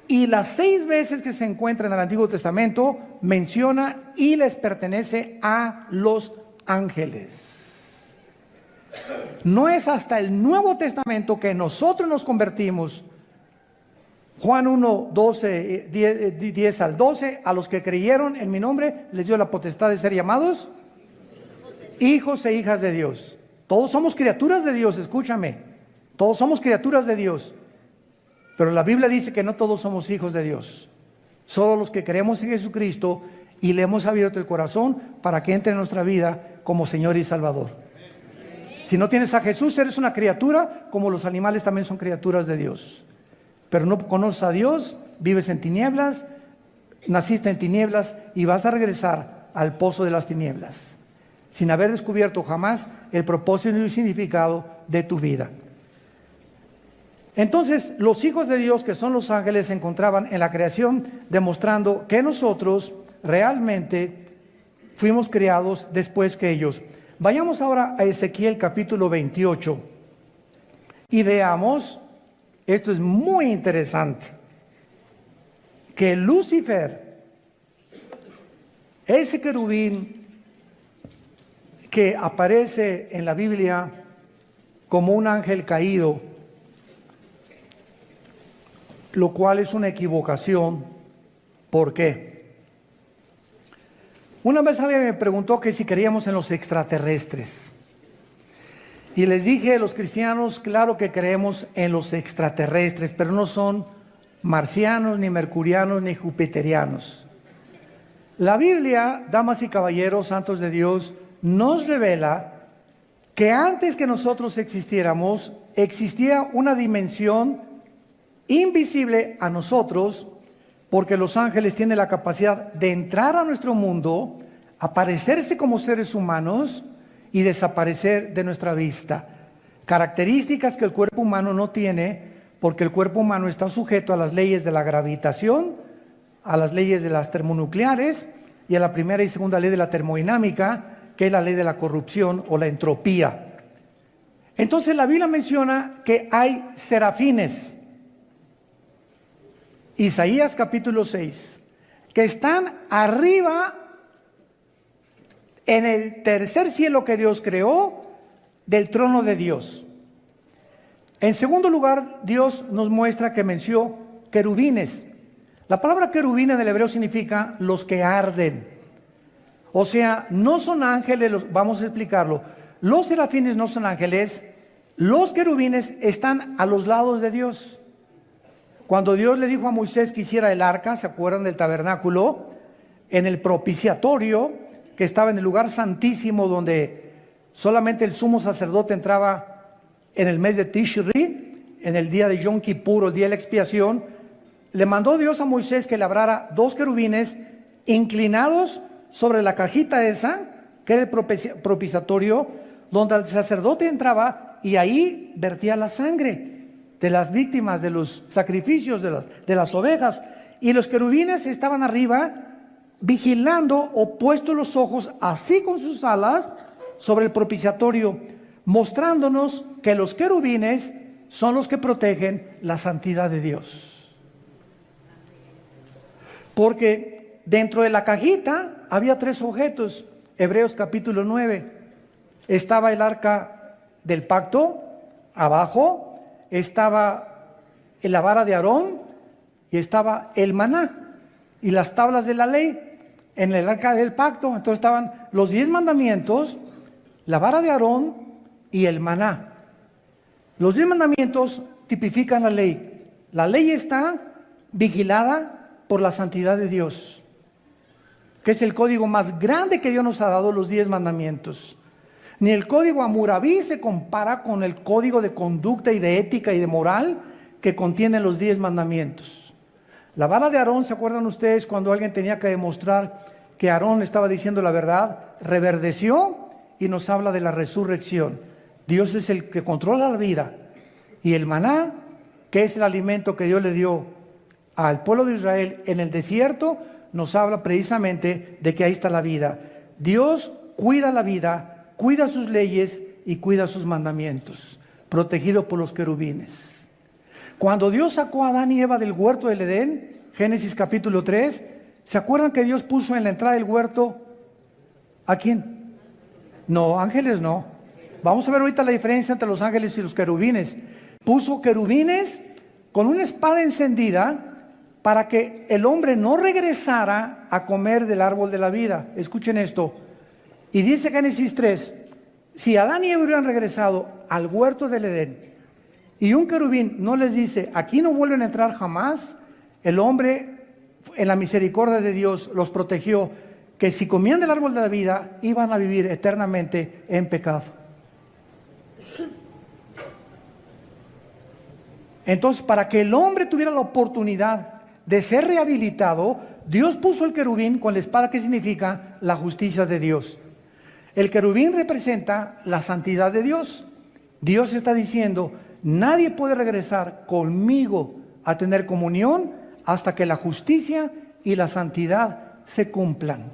Y las 6 veces que se encuentra en el Antiguo Testamento, menciona y les pertenece a los ángeles. No es hasta el Nuevo Testamento que nosotros nos convertimos. Juan 1, 12, 10 al 12, a los que creyeron en mi nombre les dio la potestad de ser llamados hijos e hijas de Dios. Todos somos criaturas de Dios, escúchame. Todos somos criaturas de Dios. Pero la Biblia dice que no todos somos hijos de Dios. Solo los que creemos en Jesucristo y le hemos abierto el corazón para que entre en nuestra vida como Señor y Salvador. Si no tienes a Jesús, eres una criatura, como los animales también son criaturas de Dios. Pero no conoces a Dios, vives en tinieblas, naciste en tinieblas y vas a regresar al pozo de las tinieblas, sin haber descubierto jamás el propósito y el significado de tu vida. Entonces, los hijos de Dios, que son los ángeles, se encontraban en la creación, demostrando que nosotros realmente fuimos creados después que ellos. Vayamos ahora a Ezequiel capítulo 28 y veamos, esto es muy interesante, que Lucifer, ese querubín que aparece en la Biblia como un ángel caído, lo cual es una equivocación. ¿Por qué? Una vez alguien me preguntó que si creíamos en los extraterrestres. Y les dije a los cristianos, claro que creemos en los extraterrestres, pero no son marcianos, ni mercurianos, ni jupiterianos. La Biblia, damas y caballeros, santos de Dios, nos revela que antes que nosotros existiéramos, existía una dimensión invisible a nosotros, porque los ángeles tienen la capacidad de entrar a nuestro mundo, aparecerse como seres humanos y desaparecer de nuestra vista. Características que el cuerpo humano no tiene, porque el cuerpo humano está sujeto a las leyes de la gravitación, a las leyes de las termonucleares y a la primera y segunda ley de la termodinámica, que es la ley de la corrupción o la entropía. Entonces la Biblia menciona que hay serafines, Isaías capítulo 6, que están arriba en el tercer cielo que Dios creó del trono de Dios. En segundo lugar, Dios nos muestra que mencionó querubines. La palabra querubín en el hebreo significa los que arden. O sea, no son ángeles, vamos a explicarlo. Los serafines no son ángeles, los querubines están a los lados de Dios. Cuando Dios le dijo a Moisés que hiciera el arca, ¿se acuerdan del tabernáculo? En el propiciatorio, que estaba en el lugar santísimo, donde solamente el sumo sacerdote entraba en el mes de Tishri, en el día de Yom Kippur, el día de la expiación, le mandó Dios a Moisés que labrara 2 querubines inclinados sobre la cajita esa, que era el propiciatorio, donde el sacerdote entraba y ahí vertía la sangre de las víctimas, de los sacrificios de las ovejas. Y los querubines estaban arriba vigilando o puestos los ojos así con sus alas sobre el propiciatorio, mostrándonos que los querubines son los que protegen la santidad de Dios. Porque dentro de la cajita había 3 objetos. Hebreos capítulo 9. Estaba el arca del pacto abajo, estaba la vara de Aarón y estaba el maná y las tablas de la ley en el arca del pacto. Entonces estaban los 10 mandamientos, la vara de Aarón y el maná. Los 10 mandamientos tipifican la ley. La ley está vigilada por la santidad de Dios, que es el código más grande que Dios nos ha dado, los 10 mandamientos. Ni el código Hammurabi se compara con el código de conducta y de ética y de moral que contienen los 10 mandamientos. La vara de Aarón, ¿se acuerdan ustedes cuando alguien tenía que demostrar que Aarón estaba diciendo la verdad? Reverdeció y nos habla de la resurrección. Dios es el que controla la vida. Y el maná, que es el alimento que Dios le dio al pueblo de Israel en el desierto, nos habla precisamente de que ahí está la vida. Dios cuida la vida, cuida sus leyes y cuida sus mandamientos, protegido por los querubines. Cuando Dios sacó a Adán y Eva del huerto del Edén, Génesis capítulo 3, ¿se acuerdan que Dios puso en la entrada del huerto a quién? No, ángeles no. Vamos a ver ahorita la diferencia entre los ángeles y los querubines. Puso querubines con una espada encendida para que el hombre no regresara a comer del árbol de la vida. Escuchen esto. Y dice Génesis 3, si Adán y Eva hubieran regresado al huerto del Edén y un querubín no les dice, aquí no vuelven a entrar jamás, el hombre en la misericordia de Dios los protegió, que si comían del árbol de la vida iban a vivir eternamente en pecado. Entonces, para que el hombre tuviera la oportunidad de ser rehabilitado, Dios puso el querubín con la espada, que significa la justicia de Dios. El querubín representa la santidad de Dios. Dios está diciendo: nadie puede regresar conmigo a tener comunión hasta que la justicia y la santidad se cumplan.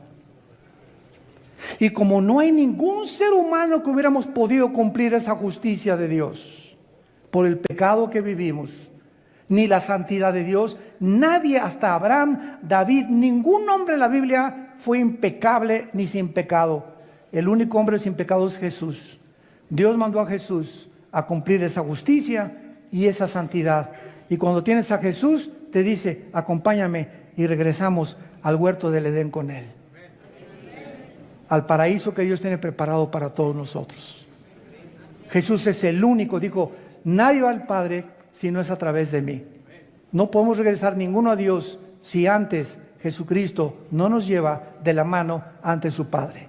Y como no hay ningún ser humano que hubiéramos podido cumplir esa justicia de Dios por el pecado que vivimos, ni la santidad de Dios, nadie, hasta Abraham, David, ningún hombre en la Biblia fue impecable ni sin pecado. El único hombre sin pecado es Jesús. Dios mandó a Jesús a cumplir esa justicia y esa santidad. Y cuando tienes a Jesús, te dice: acompáñame, y regresamos al huerto del Edén con Él, al paraíso que Dios tiene preparado para todos nosotros. Jesús es el único, dijo: nadie va al Padre si no es a través de mí. No podemos regresar ninguno a Dios si antes Jesucristo no nos lleva de la mano ante su Padre.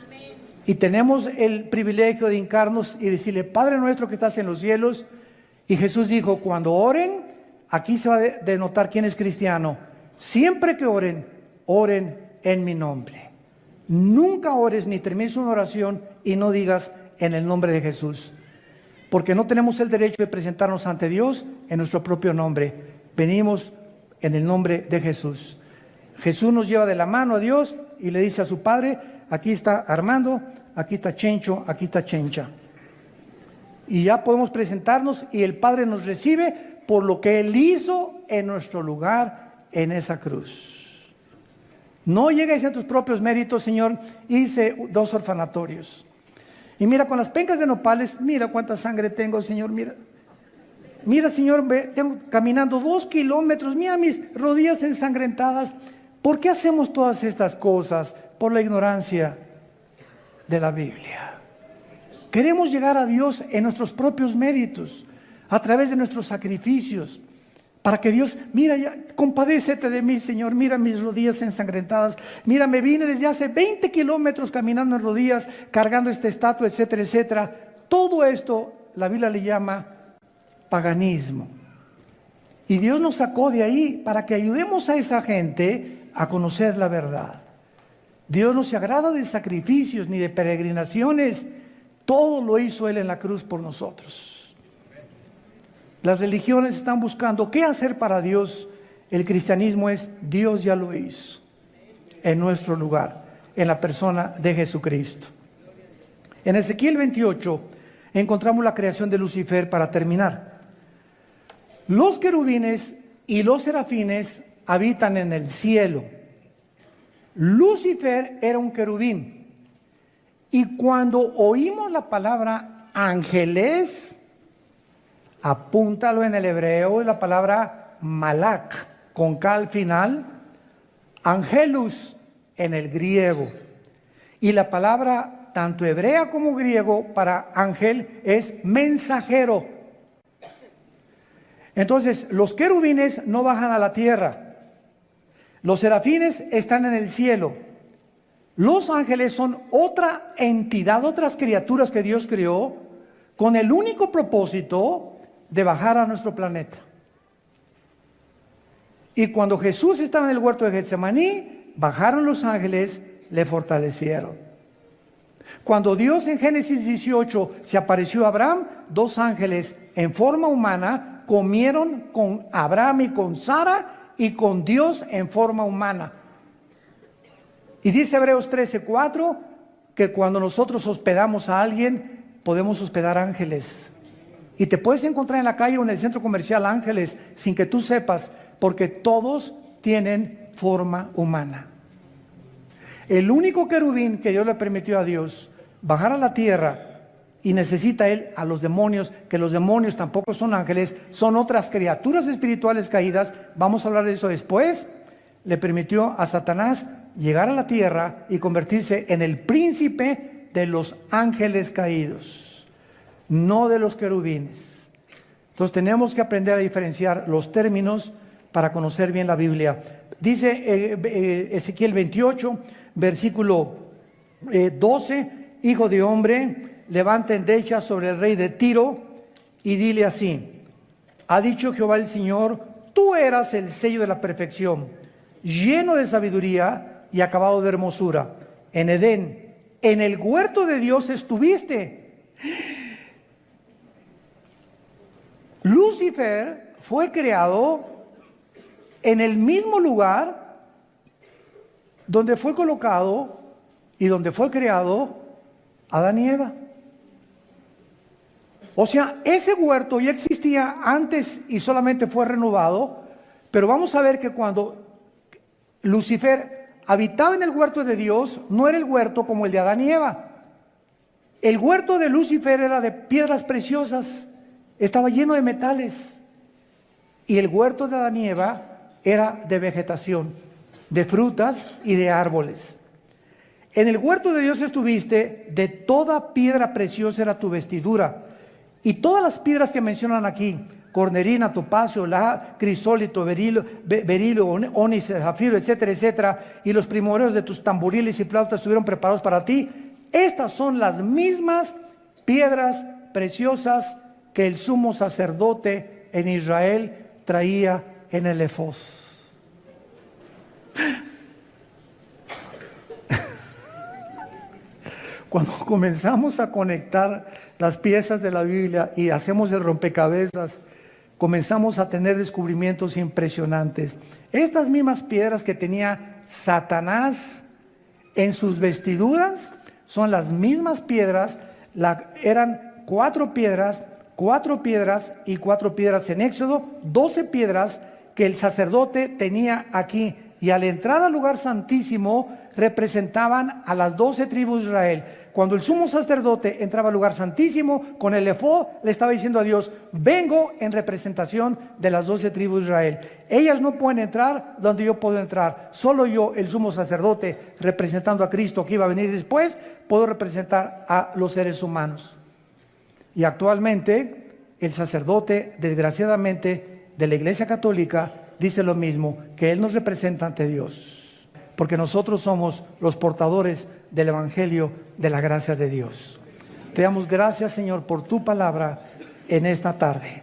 Amén. Y tenemos el privilegio de hincarnos y decirle: Padre nuestro que estás en los cielos. Y Jesús dijo: cuando oren, aquí se va a denotar quién es cristiano. Siempre que oren, oren en mi nombre. Nunca ores ni termines una oración y no digas en el nombre de Jesús, porque no tenemos el derecho de presentarnos ante Dios en nuestro propio nombre. Venimos en el nombre de Jesús. Jesús nos lleva de la mano a Dios y le dice a su Padre: aquí está Armando, aquí está Chencho, aquí está Chencha. Y ya podemos presentarnos y el Padre nos recibe por lo que Él hizo en nuestro lugar en esa cruz. No llegues a tus propios méritos: Señor, hice 2 orfanatorios. Y mira, con las pencas de nopales, mira cuánta sangre tengo, Señor, mira. Mira, Señor, tengo caminando 2 kilómetros, mira mis rodillas ensangrentadas. ¿Por qué hacemos todas estas cosas? Por la ignorancia de la Biblia. Queremos llegar a Dios en nuestros propios méritos, a través de nuestros sacrificios, para que Dios: mira, ya, compadécete de mí, Señor, mira mis rodillas ensangrentadas, mira, me vine desde hace 20 kilómetros caminando en rodillas, cargando esta estatua, etcétera, etcétera. Todo esto la Biblia le llama paganismo. Y Dios nos sacó de ahí para que ayudemos a esa gente a conocer la verdad. Dios no se agrada de sacrificios ni de peregrinaciones. Todo lo hizo Él en la cruz por nosotros. Las religiones están buscando qué hacer para Dios. El cristianismo es: Dios ya lo hizo en nuestro lugar, en la persona de Jesucristo. En Ezequiel 28 encontramos la creación de Lucifer. Para terminar, los querubines y los serafines habitan en el cielo. Lucifer era un querubín. Y cuando oímos la palabra ángeles, apúntalo en el hebreo, es la palabra malak, con K al final, angelus en el griego. Y la palabra, tanto hebrea como griego, para ángel es mensajero. Entonces, los querubines no bajan a la tierra. Los serafines están en el cielo. Los ángeles son otra entidad, otras criaturas que Dios creó con el único propósito de bajar a nuestro planeta. Y cuando Jesús estaba en el huerto de Getsemaní, bajaron los ángeles, le fortalecieron. Cuando Dios en Génesis 18 se apareció a Abraham, 2 ángeles en forma humana comieron con Abraham y con Sara y con Dios en forma humana. Y dice Hebreos 13:4 que cuando nosotros hospedamos a alguien, podemos hospedar ángeles. Y te puedes encontrar en la calle o en el centro comercial ángeles sin que tú sepas, porque todos tienen forma humana. El único querubín que Dios le permitió a Dios bajar a la tierra, y necesita Él a los demonios, que los demonios tampoco son ángeles, son otras criaturas espirituales caídas. Vamos a hablar de eso después. Le permitió a Satanás llegar a la tierra y convertirse en el príncipe de los ángeles caídos, no de los querubines. Entonces tenemos que aprender a diferenciar los términos para conocer bien la Biblia. Dice Ezequiel 28, versículo 12: Hijo de hombre, levanta endechas sobre el rey de Tiro y dile así: ha dicho Jehová el Señor, tú eras el sello de la perfección, lleno de sabiduría y acabado de hermosura. En Edén, en el huerto de Dios estuviste. Lucifer fue creado en el mismo lugar donde fue colocado y donde fue creado Adán y Eva. O sea, ese huerto ya existía antes y solamente fue renovado, pero vamos a ver que cuando Lucifer habitaba en el huerto de Dios, no era el huerto como el de Adán y Eva. El huerto de Lucifer era de piedras preciosas, estaba lleno de metales, y el huerto de Adán y Eva era de vegetación, de frutas y de árboles. En el huerto de Dios estuviste, de toda piedra preciosa era tu vestidura, y todas las piedras que mencionan aquí, cornerina, topacio, crisólito, berilo, ónice, zafiro, etcétera, etcétera, y los primordios de tus tamboriles y flautas estuvieron preparados para ti. Estas son las mismas piedras preciosas que el sumo sacerdote en Israel traía en el efod. Cuando comenzamos a conectar las piezas de la Biblia y hacemos el rompecabezas, comenzamos a tener descubrimientos impresionantes. Estas mismas piedras que tenía Satanás en sus vestiduras son las mismas piedras, eran 4 piedras y 4 piedras en Éxodo, 12 piedras que el sacerdote tenía aquí, y al entrar al lugar santísimo representaban a las 12 tribus de Israel. Cuando el sumo sacerdote entraba al lugar santísimo con el efod, le estaba diciendo a Dios: vengo en representación de las 12 tribus de Israel. Ellas no pueden entrar donde yo puedo entrar. Solo yo, el sumo sacerdote, representando a Cristo que iba a venir después, puedo representar a los seres humanos. Y actualmente el sacerdote, desgraciadamente, de la Iglesia Católica dice lo mismo, que Él nos representa ante Dios, porque nosotros somos los portadores del Evangelio de la gracia de Dios. Te damos gracias, Señor, por tu palabra en esta tarde.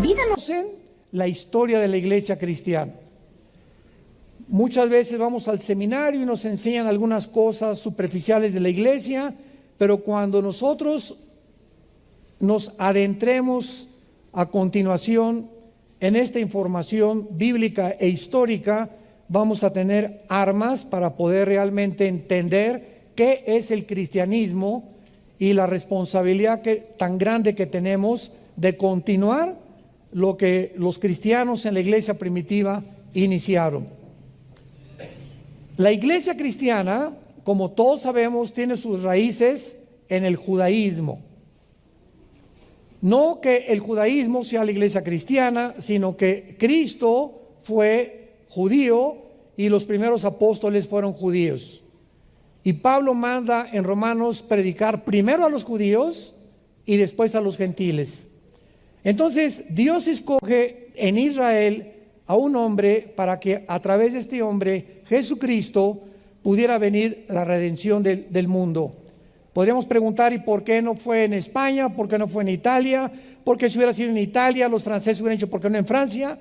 Vídanos en la historia de la iglesia cristiana. Muchas veces vamos al seminario y nos enseñan algunas cosas superficiales de la iglesia, pero cuando nosotros nos adentremos a continuación en esta información bíblica e histórica, vamos a tener armas para poder realmente entender qué es el cristianismo y la responsabilidad tan grande que tenemos de continuar lo que los cristianos en la iglesia primitiva iniciaron. La iglesia cristiana, como todos sabemos, tiene sus raíces en el judaísmo. No que el judaísmo sea la iglesia cristiana, sino que Cristo fue judío y los primeros apóstoles fueron judíos. Y Pablo manda en Romanos predicar primero a los judíos y después a los gentiles. Entonces Dios escoge en Israel a un hombre para que a través de este hombre, Jesucristo, pudiera venir la redención del mundo. Podríamos preguntar: ¿y por qué no fue en España? ¿Por qué no fue en Italia? ¿Por qué si hubiera sido en Italia los franceses hubieran hecho? ¿Por qué no en Francia?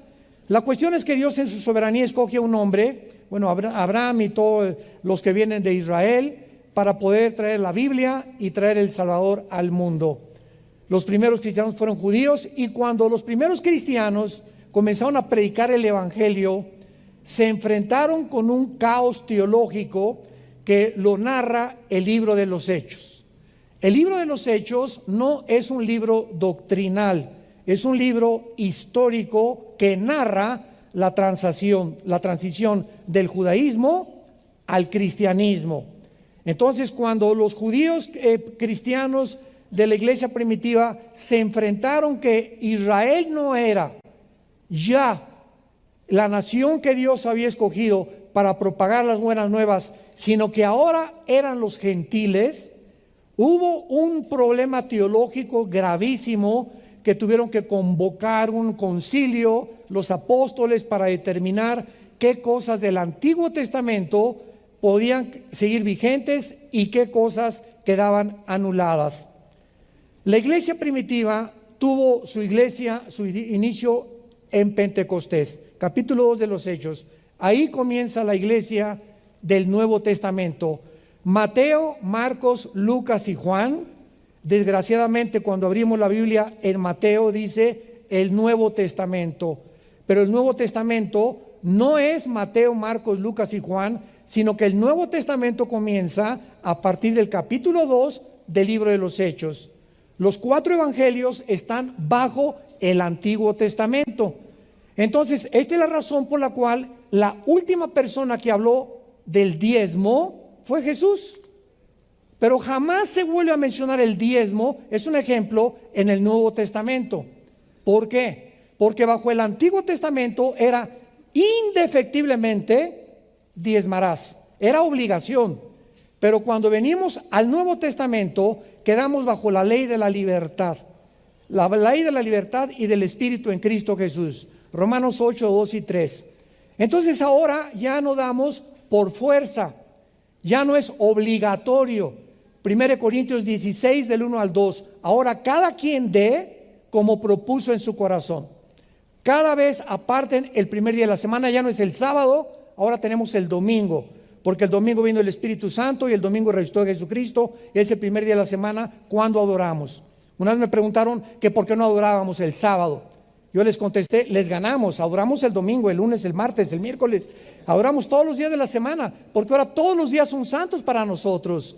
La cuestión es que Dios en su soberanía escoge a un hombre, bueno, Abraham y todos los que vienen de Israel, para poder traer la Biblia y traer el Salvador al mundo. Los primeros cristianos fueron judíos, y cuando los primeros cristianos comenzaron a predicar el Evangelio, se enfrentaron con un caos teológico que lo narra el libro de los Hechos. El libro de los Hechos no es un libro doctrinal, es un libro histórico que narra la transición del judaísmo al cristianismo. Entonces, cuando los judíos cristianos de la iglesia primitiva se enfrentaron que Israel no era ya la nación que Dios había escogido para propagar las buenas nuevas, sino que ahora eran los gentiles, hubo un problema teológico gravísimo que tuvieron que convocar un concilio, los apóstoles, para determinar qué cosas del Antiguo Testamento podían seguir vigentes y qué cosas quedaban anuladas. La iglesia primitiva tuvo su inicio en Pentecostés, capítulo 2 de los Hechos. Ahí comienza la iglesia del Nuevo Testamento. Mateo, Marcos, Lucas y Juan. Desgraciadamente, cuando abrimos la Biblia, en Mateo dice el Nuevo Testamento. Pero el Nuevo Testamento no es Mateo, Marcos, Lucas y Juan, sino que el Nuevo Testamento comienza a partir del capítulo 2 del libro de los Hechos. Los 4 evangelios están bajo el Antiguo Testamento. Entonces, esta es la razón por la cual la última persona que habló del diezmo fue Jesús. Pero jamás se vuelve a mencionar el diezmo, es un ejemplo, en el Nuevo Testamento. ¿Por qué? Porque bajo el Antiguo Testamento era indefectiblemente diezmarás, era obligación. Pero cuando venimos al Nuevo Testamento, quedamos bajo la ley de la libertad. La ley de la libertad y del Espíritu en Cristo Jesús. Romanos 8, 2 y 3. Entonces ahora ya no damos por fuerza, ya no es obligatorio. 1 Corintios 16 del 1 al 2. Ahora cada quien dé como propuso en su corazón. Cada vez aparten el primer día de la semana, ya no es el sábado, ahora tenemos el domingo, porque el domingo vino el Espíritu Santo y el domingo resucitó Jesucristo, es el primer día de la semana cuando adoramos. Una vez me preguntaron que por qué no adorábamos el sábado. Yo les contesté, les ganamos, adoramos el domingo, el lunes, el martes, el miércoles, adoramos todos los días de la semana, porque ahora todos los días son santos para nosotros.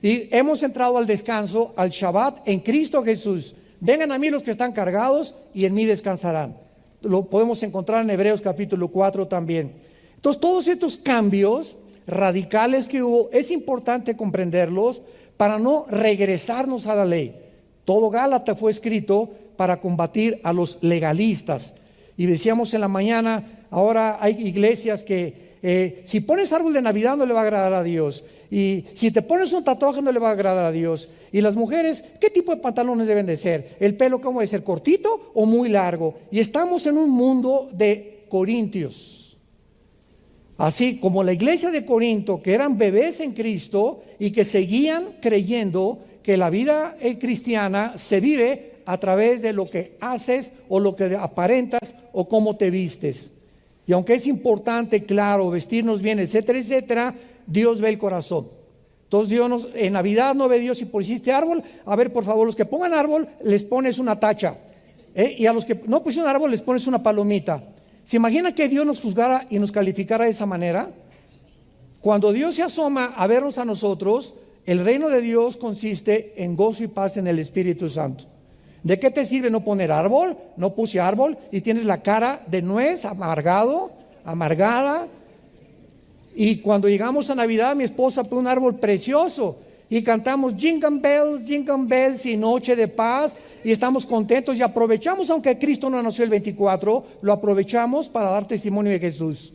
Y hemos entrado al descanso, al Shabbat en Cristo Jesús. Vengan a mí los que están cargados y en mí descansarán. Lo podemos encontrar en Hebreos capítulo 4 también. Entonces todos estos cambios radicales que hubo, es importante comprenderlos para no regresarnos a la ley. Todo Gálatas fue escrito para combatir a los legalistas. Y decíamos en la mañana, ahora hay iglesias que si pones árbol de Navidad no le va a agradar a Dios. Y si te pones un tatuaje no le va a agradar a Dios. Y las mujeres, ¿qué tipo de pantalones deben de ser? ¿El pelo cómo debe ser? ¿Cortito o muy largo? Y estamos en un mundo de corintios. Así como la iglesia de Corinto, que eran bebés en Cristo y que seguían creyendo que la vida cristiana se vive a través de lo que haces o lo que aparentas o cómo te vistes. Y aunque es importante, claro, vestirnos bien, etcétera, etcétera, Dios ve el corazón. Entonces Dios en Navidad no ve Dios si pusiste árbol. A ver, por favor, los que pongan árbol les pones una tacha, y a los que no pusieron árbol les pones una palomita. ¿Se imagina que Dios nos juzgara y nos calificara de esa manera? Cuando Dios se asoma a vernos a nosotros, el reino de Dios consiste en gozo y paz en el Espíritu Santo. ¿De qué te sirve no poner árbol? No puse árbol y tienes la cara de nuez, amargada. Y cuando llegamos a Navidad, mi esposa pone un árbol precioso y cantamos Jingle Bells y Noche de Paz y estamos contentos y aprovechamos, aunque Cristo no nació el 24, lo aprovechamos para dar testimonio de Jesús.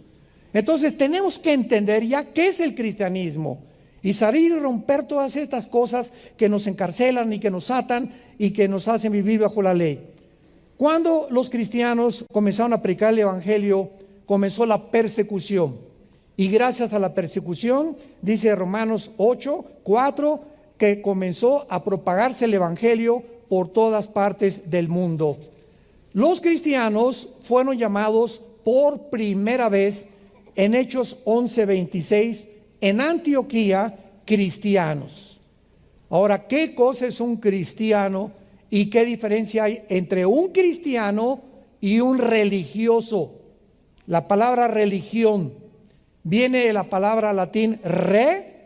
Entonces tenemos que entender ya qué es el cristianismo y salir y romper todas estas cosas que nos encarcelan y que nos atan y que nos hacen vivir bajo la ley. Cuando los cristianos comenzaron a predicar el evangelio, comenzó la persecución. Y gracias a la persecución, dice Romanos 8, 4, que comenzó a propagarse el evangelio por todas partes del mundo. Los cristianos fueron llamados por primera vez en Hechos 11:26 en Antioquía cristianos. Ahora, ¿qué cosa es un cristiano y qué diferencia hay entre un cristiano y un religioso? La palabra religión viene de la palabra latín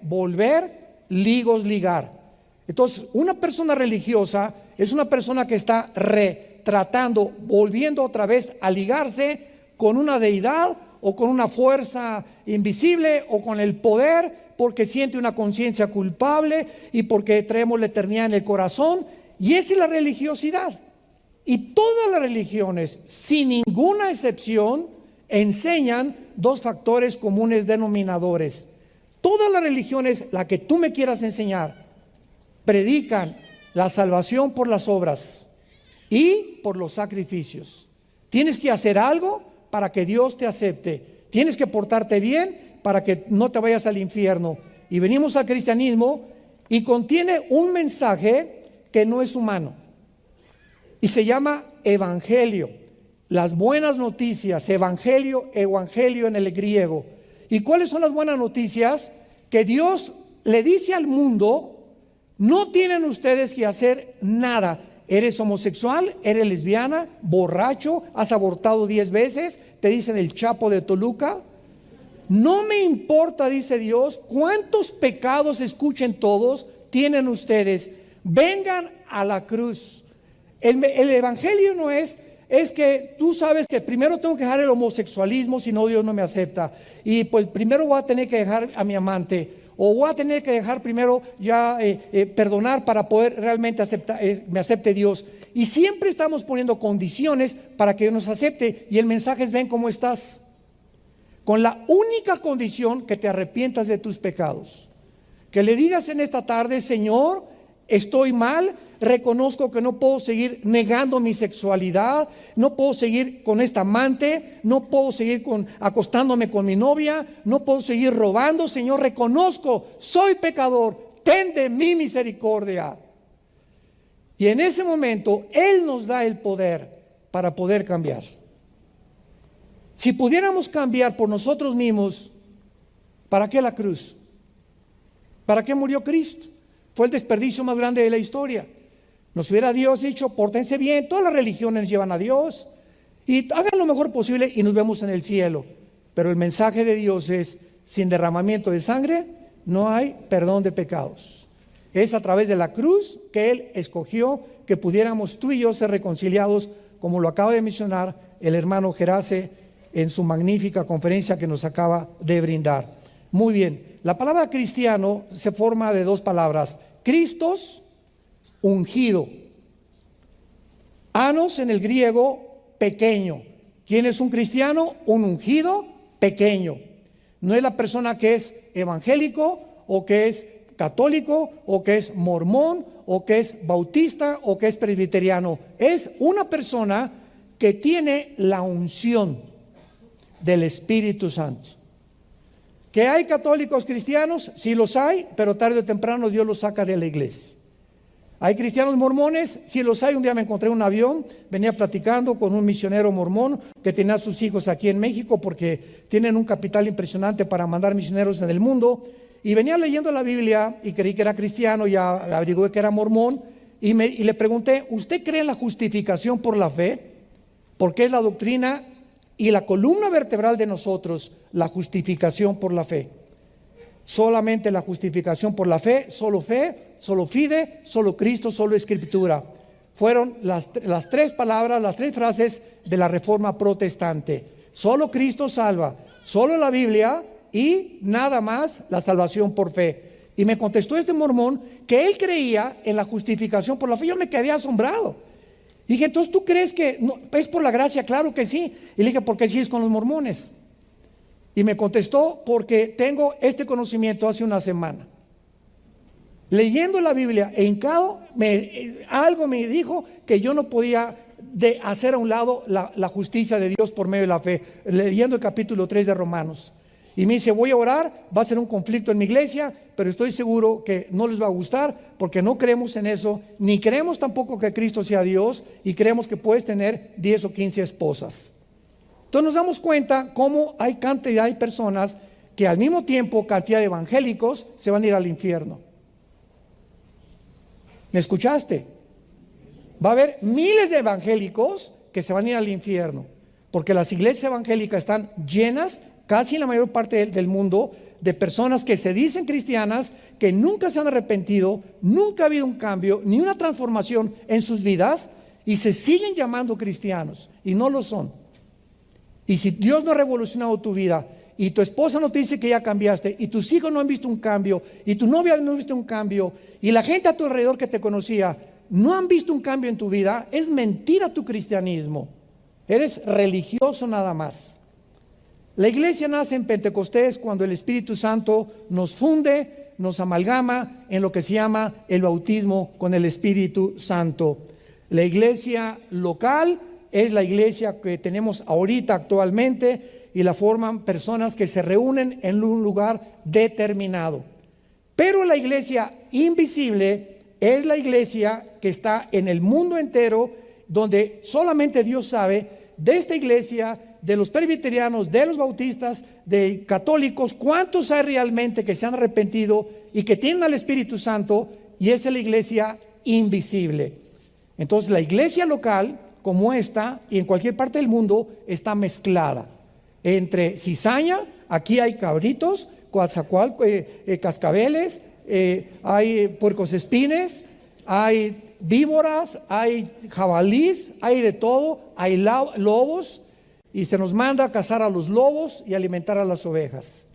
volver, ligos, ligar. Entonces, una persona religiosa es una persona que está tratando, volviendo otra vez a ligarse con una deidad o con una fuerza invisible o con el poder, porque siente una conciencia culpable y porque traemos la eternidad en el corazón. Y esa es la religiosidad. Y todas las religiones, sin ninguna excepción, enseñan dos factores comunes denominadores. Todas las religiones, la que tú me quieras enseñar, predican la salvación por las obras y por los sacrificios. Tienes que hacer algo para que Dios te acepte. Tienes que portarte bien para que no te vayas al infierno. Y venimos al cristianismo y contiene un mensaje que no es humano y se llama evangelio, las buenas noticias, evangelio en el griego. ¿Y cuáles son las buenas noticias? Que Dios le dice al mundo: no tienen ustedes que hacer nada. Eres homosexual, eres lesbiana, borracho, has abortado 10 veces, te dicen el Chapo de Toluca. No me importa, dice Dios, cuántos pecados, escuchen todos, tienen ustedes. Vengan a la cruz. El evangelio no es que tú sabes que primero tengo que dejar el homosexualismo, si no Dios no me acepta. Y pues primero voy a tener que dejar a mi amante, o voy a tener que dejar primero ya perdonar para poder realmente me acepte Dios. Y siempre estamos poniendo condiciones para que nos acepte, y el mensaje es: ven cómo estás. Con la única condición que te arrepientas de tus pecados. Que le digas en esta tarde: Señor, estoy mal, reconozco que no puedo seguir negando mi sexualidad, no puedo seguir con esta amante, no puedo seguir acostándome con mi novia, no puedo seguir robando. Señor, reconozco, soy pecador, ten de mí misericordia. Y en ese momento Él nos da el poder para poder cambiar. Si pudiéramos cambiar por nosotros mismos, ¿para qué la cruz? ¿Para qué murió Cristo? Fue el desperdicio más grande de la historia. Nos hubiera Dios dicho: pórtense bien, todas las religiones llevan a Dios y hagan lo mejor posible y nos vemos en el cielo. Pero el mensaje de Dios es: sin derramamiento de sangre no hay perdón de pecados. Es a través de la cruz que Él escogió que pudiéramos tú y yo ser reconciliados, como lo acaba de mencionar el hermano Gerace en su magnífica conferencia que nos acaba de brindar. Muy bien, la palabra cristiano se forma de 2 palabras: Christos, ungido. Anos en el griego, pequeño. ¿Quién es un cristiano? Un ungido pequeño. No es la persona que es evangélico, o que es católico, o que es mormón, o que es bautista, o que es presbiteriano. Es una persona que tiene la unción del Espíritu Santo. ¿Que hay católicos cristianos? Sí los hay, pero tarde o temprano Dios los saca de la iglesia. ¿Hay cristianos mormones? Sí los hay. Un día me encontré en un avión, venía platicando con un misionero mormón que tenía a sus hijos aquí en México, porque tienen un capital impresionante para mandar misioneros en el mundo, y venía leyendo la Biblia y creí que era cristiano, ya averigué que era mormón, y le pregunté: ¿usted cree en la justificación por la fe? Porque es la doctrina y la columna vertebral de nosotros, la justificación por la fe. Solamente la justificación por la fe, solo fide, solo Cristo, solo Escritura. Fueron las 3 palabras, las 3 frases de la Reforma Protestante. Solo Cristo salva, solo la Biblia y nada más la salvación por fe. Y me contestó este mormón que él creía en la justificación por la fe. Yo me quedé asombrado. Dije: entonces, ¿tú crees que no, es por la gracia? Claro que sí. Y le dije: ¿por qué sí es con los mormones? Y me contestó: porque tengo este conocimiento hace una semana. Leyendo la Biblia e hincado, algo me dijo que yo no podía hacer a un lado la justicia de Dios por medio de la fe. Leyendo el capítulo 3 de Romanos. Y me dice: voy a orar, va a ser un conflicto en mi iglesia, pero estoy seguro que no les va a gustar, porque no creemos en eso, ni creemos tampoco que Cristo sea Dios, y creemos que puedes tener 10 o 15 esposas. Entonces nos damos cuenta cómo hay cantidad de personas que al mismo tiempo, cantidad de evangélicos, se van a ir al infierno. ¿Me escuchaste? Va a haber miles de evangélicos que se van a ir al infierno, porque las iglesias evangélicas están llenas, casi en la mayor parte del mundo, de personas que se dicen cristianas, que nunca se han arrepentido, nunca ha habido un cambio, ni una transformación en sus vidas, y se siguen llamando cristianos, y no lo son. Y si Dios no ha revolucionado tu vida, y tu esposa no te dice que ya cambiaste, y tus hijos no han visto un cambio, y tu novia no ha visto un cambio, y la gente a tu alrededor que te conocía no han visto un cambio en tu vida, es mentira tu cristianismo. Eres religioso nada más. La iglesia nace en Pentecostés, cuando el Espíritu Santo nos funde, nos amalgama en lo que se llama el bautismo con el Espíritu Santo. La iglesia local es la iglesia que tenemos ahorita actualmente, y la forman personas que se reúnen en un lugar determinado. Pero la iglesia invisible es la iglesia que está en el mundo entero, donde solamente Dios sabe. De esta iglesia, de los presbiterianos, de los bautistas, de católicos, ¿cuántos hay realmente que se han arrepentido y que tienen al Espíritu Santo? Y esa es la iglesia invisible. Entonces la iglesia local, como esta, y en cualquier parte del mundo, está mezclada entre cizaña. Aquí hay cabritos, cascabeles, hay puercoespines, hay víboras, hay jabalís, hay de todo, hay lobos, y se nos manda a cazar a los lobos y alimentar a las ovejas,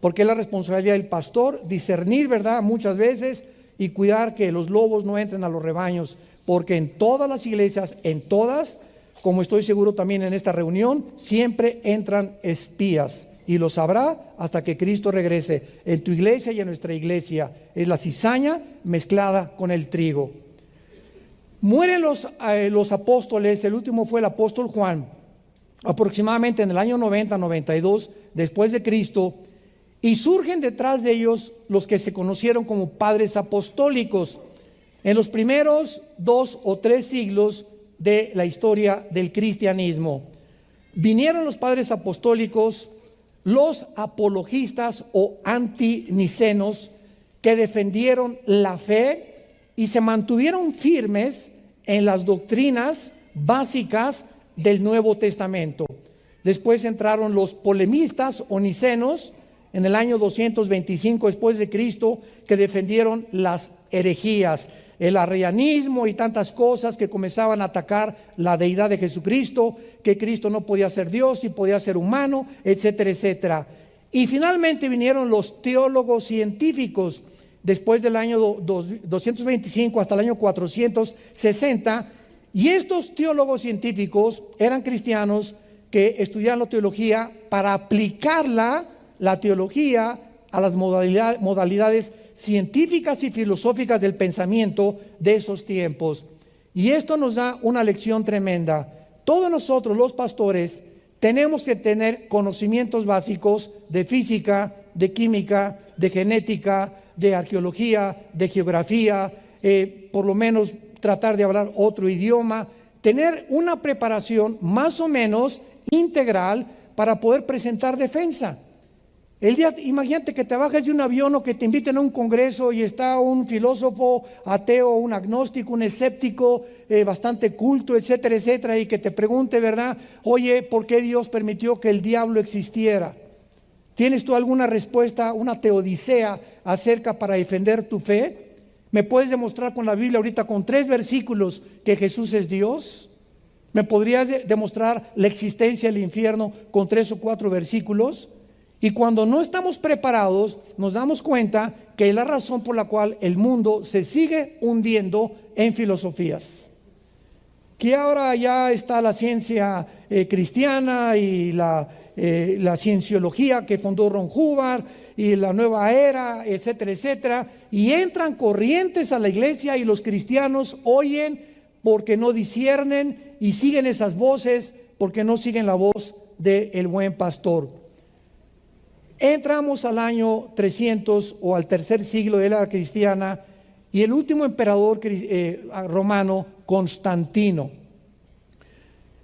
porque es la responsabilidad del pastor discernir, ¿verdad?, muchas veces, y cuidar que los lobos no entren a los rebaños, porque en todas las iglesias, en todas, como estoy seguro también en esta reunión, siempre entran espías, y lo sabrá hasta que Cristo regrese. En tu iglesia y en nuestra iglesia es la cizaña mezclada con el trigo. Mueren los apóstoles. El último fue el apóstol Juan, aproximadamente en el año 90-92 después de Cristo, y surgen detrás de ellos los que se conocieron como padres apostólicos en los primeros 2 o 3 siglos de la historia del cristianismo. Vinieron los padres apostólicos, los apologistas o antinicenos, que defendieron la fe y se mantuvieron firmes en las doctrinas básicas del Nuevo Testamento. Después entraron los polemistas o nicenos en el año 225 después de Cristo, que defendieron las herejías, el arrianismo y tantas cosas que comenzaban a atacar la deidad de Jesucristo, que Cristo no podía ser Dios y podía ser humano, etcétera, etcétera. Y finalmente vinieron los teólogos científicos después del año 225 hasta el año 460, y estos teólogos científicos eran cristianos que estudiaban la teología para aplicarla, la teología, a las modalidades científicas y filosóficas del pensamiento de esos tiempos. Y esto nos da una lección tremenda. Todos nosotros, los pastores, tenemos que tener conocimientos básicos de física, de química, de genética, de arqueología, de geografía, por lo menos tratar de hablar otro idioma, tener una preparación más o menos integral para poder presentar defensa. Imagínate que te bajes de un avión o que te inviten a un congreso y está un filósofo ateo, un agnóstico, un escéptico, bastante culto, etcétera, etcétera, y que te pregunte, ¿verdad?, oye, ¿por qué Dios permitió que el diablo existiera? ¿Tienes tú alguna respuesta, una teodicea acerca para defender tu fe? ¿Me puedes demostrar con la Biblia ahorita con 3 versículos que Jesús es Dios? ¿Me podrías demostrar la existencia del infierno con 3 o 4 versículos? Y cuando no estamos preparados, nos damos cuenta que es la razón por la cual el mundo se sigue hundiendo en filosofías. Que ahora ya está la ciencia cristiana y la cienciología que fundó Ron Hubbard y la nueva era, etcétera, etcétera. Y entran corrientes a la iglesia y los cristianos oyen porque no disciernen y siguen esas voces porque no siguen la voz del buen pastor. Entramos al año 300 o al tercer siglo de la era cristiana, y el último emperador romano, Constantino,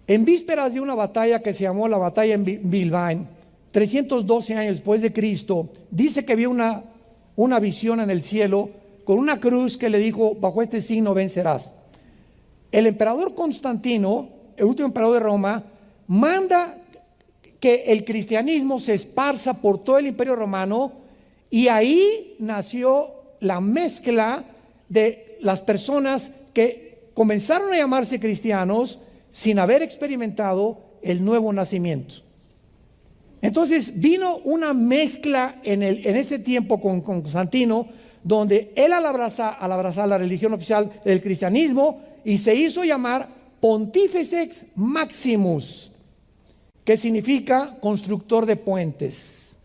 en vísperas de una batalla que se llamó la batalla en Bilbaín, 312 años después de Cristo, dice que vio una visión en el cielo con una cruz que le dijo: bajo este signo vencerás. El emperador Constantino, el último emperador de Roma, manda que el cristianismo se esparza por todo el imperio romano, y ahí nació la mezcla de las personas que comenzaron a llamarse cristianos sin haber experimentado el nuevo nacimiento. Entonces vino una mezcla en ese tiempo con Constantino, donde él al abrazar la religión oficial del cristianismo, y se hizo llamar Pontifex Maximus, que significa constructor de puentes.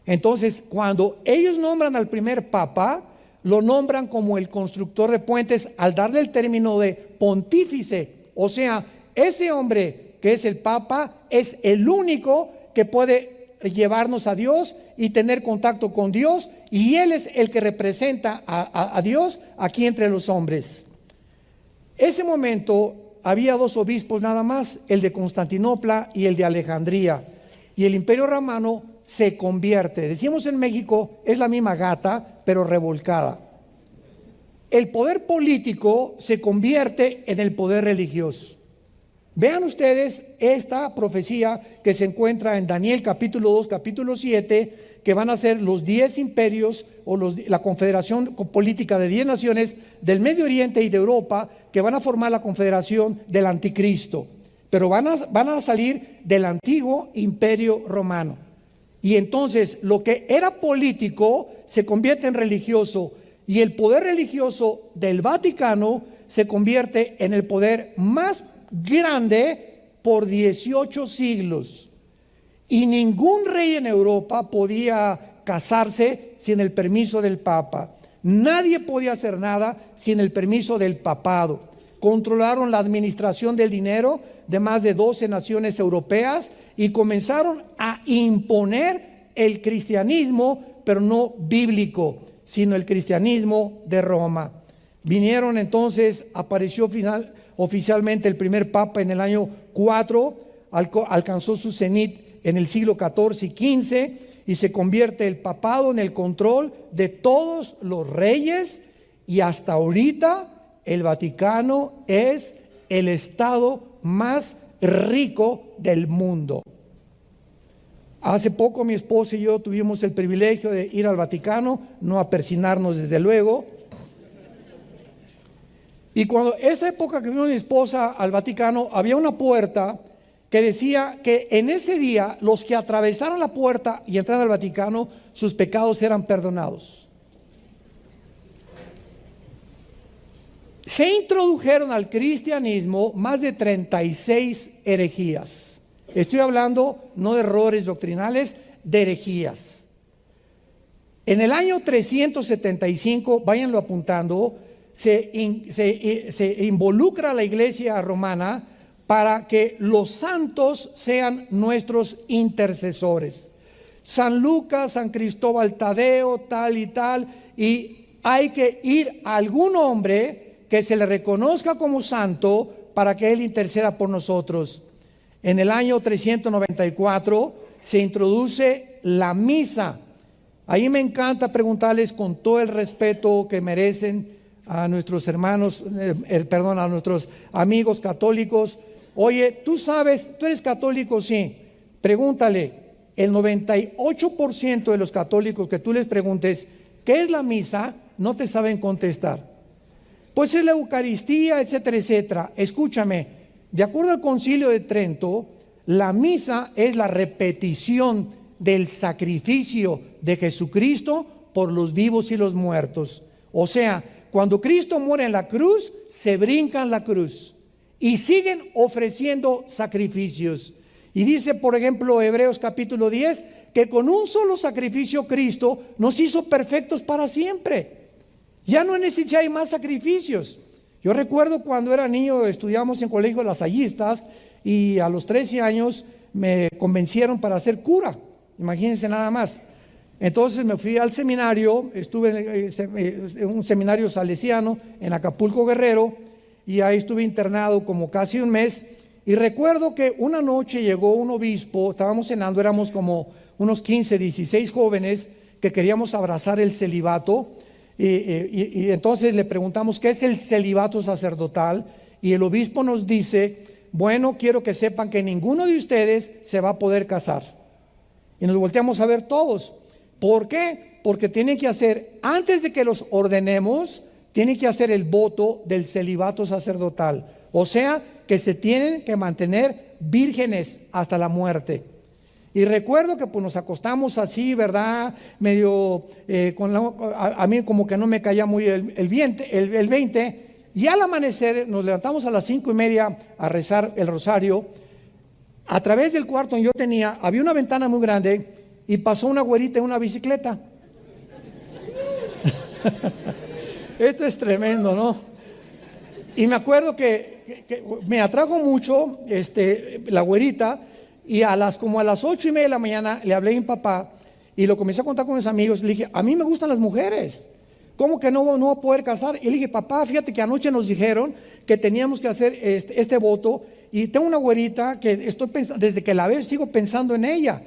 Entonces, cuando ellos nombran al primer papa, lo nombran como el constructor de puentes, al darle el término de pontífice. O sea, ese hombre que es el papa es el único que puede llevarnos a Dios y tener contacto con Dios, y Él es el que representa a Dios aquí entre los hombres. Ese momento había dos obispos nada más, el de Constantinopla y el de Alejandría, y el Imperio Romano se convierte. Decimos en México, es la misma gata, pero revolcada. El poder político se convierte en el poder religioso. Vean ustedes esta profecía que se encuentra en Daniel capítulo 2, capítulo 7, que van a ser los 10 imperios o la confederación política de 10 naciones del Medio Oriente y de Europa, que van a formar la confederación del anticristo, pero van a salir del antiguo imperio romano. Y entonces lo que era político se convierte en religioso, y el poder religioso del Vaticano se convierte en el poder más grande por 18 siglos. Y ningún rey en Europa podía casarse sin el permiso del Papa. Nadie podía hacer nada sin el permiso del papado. Controlaron la administración del dinero de más de 12 naciones europeas y comenzaron a imponer el cristianismo, pero no bíblico, sino el cristianismo de Roma. Vinieron entonces, apareció oficialmente el primer papa en el año 4, alcanzó su cenit en el siglo XIV y XV, y se convierte el papado en el control de todos los reyes, y hasta ahorita el Vaticano es el estado más rico del mundo. Hace poco mi esposa y yo tuvimos el privilegio de ir al Vaticano, no a persinarnos desde luego. Y cuando esa época que vino mi esposa al Vaticano, había una puerta que decía que en ese día los que atravesaron la puerta y entraron al Vaticano, sus pecados eran perdonados. Se introdujeron al cristianismo más de 36 herejías. Estoy hablando no de errores doctrinales, de herejías. En el año 375, váyanlo apuntando, se involucra a la iglesia romana para que los santos sean nuestros intercesores. San Lucas, San Cristóbal Tadeo, tal y tal, y hay que ir a algún hombre que se le reconozca como santo para que él interceda por nosotros. En el año 394 se introduce la misa. Ahí me encanta preguntarles con todo el respeto que merecen a nuestros hermanos, a nuestros amigos católicos. Oye, tú sabes, tú eres católico, sí. Pregúntale, el 98% de los católicos que tú les preguntes, ¿qué es la misa? No te saben contestar. Pues es la Eucaristía, etcétera, etcétera. Escúchame, de acuerdo al Concilio de Trento, la misa es la repetición del sacrificio de Jesucristo por los vivos y los muertos. O sea, cuando Cristo muere en la cruz, se brincan la cruz y siguen ofreciendo sacrificios. Y dice, por ejemplo, Hebreos capítulo 10, que con un solo sacrificio Cristo nos hizo perfectos para siempre. Ya no hay más sacrificios. Yo recuerdo cuando era niño, estudiamos en colegio lasallistas, y a los 13 años me convencieron para ser cura. Imagínense nada más. Entonces me fui al seminario, estuve en un seminario salesiano en Acapulco, Guerrero, y ahí estuve internado como casi un mes. Y recuerdo que una noche llegó un obispo, estábamos cenando, éramos como unos 15, 16 jóvenes que queríamos abrazar el celibato. Y entonces le preguntamos qué es el celibato sacerdotal, y el obispo nos dice, bueno, quiero que sepan que ninguno de ustedes se va a poder casar. Y nos volteamos a ver todos. ¿Por qué? Porque tienen que hacer, antes de que los ordenemos, tienen que hacer el voto del celibato sacerdotal. O sea, que se tienen que mantener vírgenes hasta la muerte. Y recuerdo que pues nos acostamos así, ¿verdad? Medio, a mí como que no me caía muy el 20, y al amanecer nos levantamos a las 5:30 a rezar el rosario. A través del cuarto donde yo tenía, había una ventana muy grande, y pasó una güerita en una bicicleta. Esto es tremendo, ¿no? Y me acuerdo que me atrajo mucho la güerita. Y como a las 8:30 de la mañana le hablé a mi papá y lo comencé a contar con mis amigos. Le dije, a mí me gustan las mujeres. ¿Cómo que no voy a poder casar? Y le dije, papá, fíjate que anoche nos dijeron que teníamos que hacer este voto. Y tengo una güerita que estoy pensando, desde que la veo sigo pensando en ella.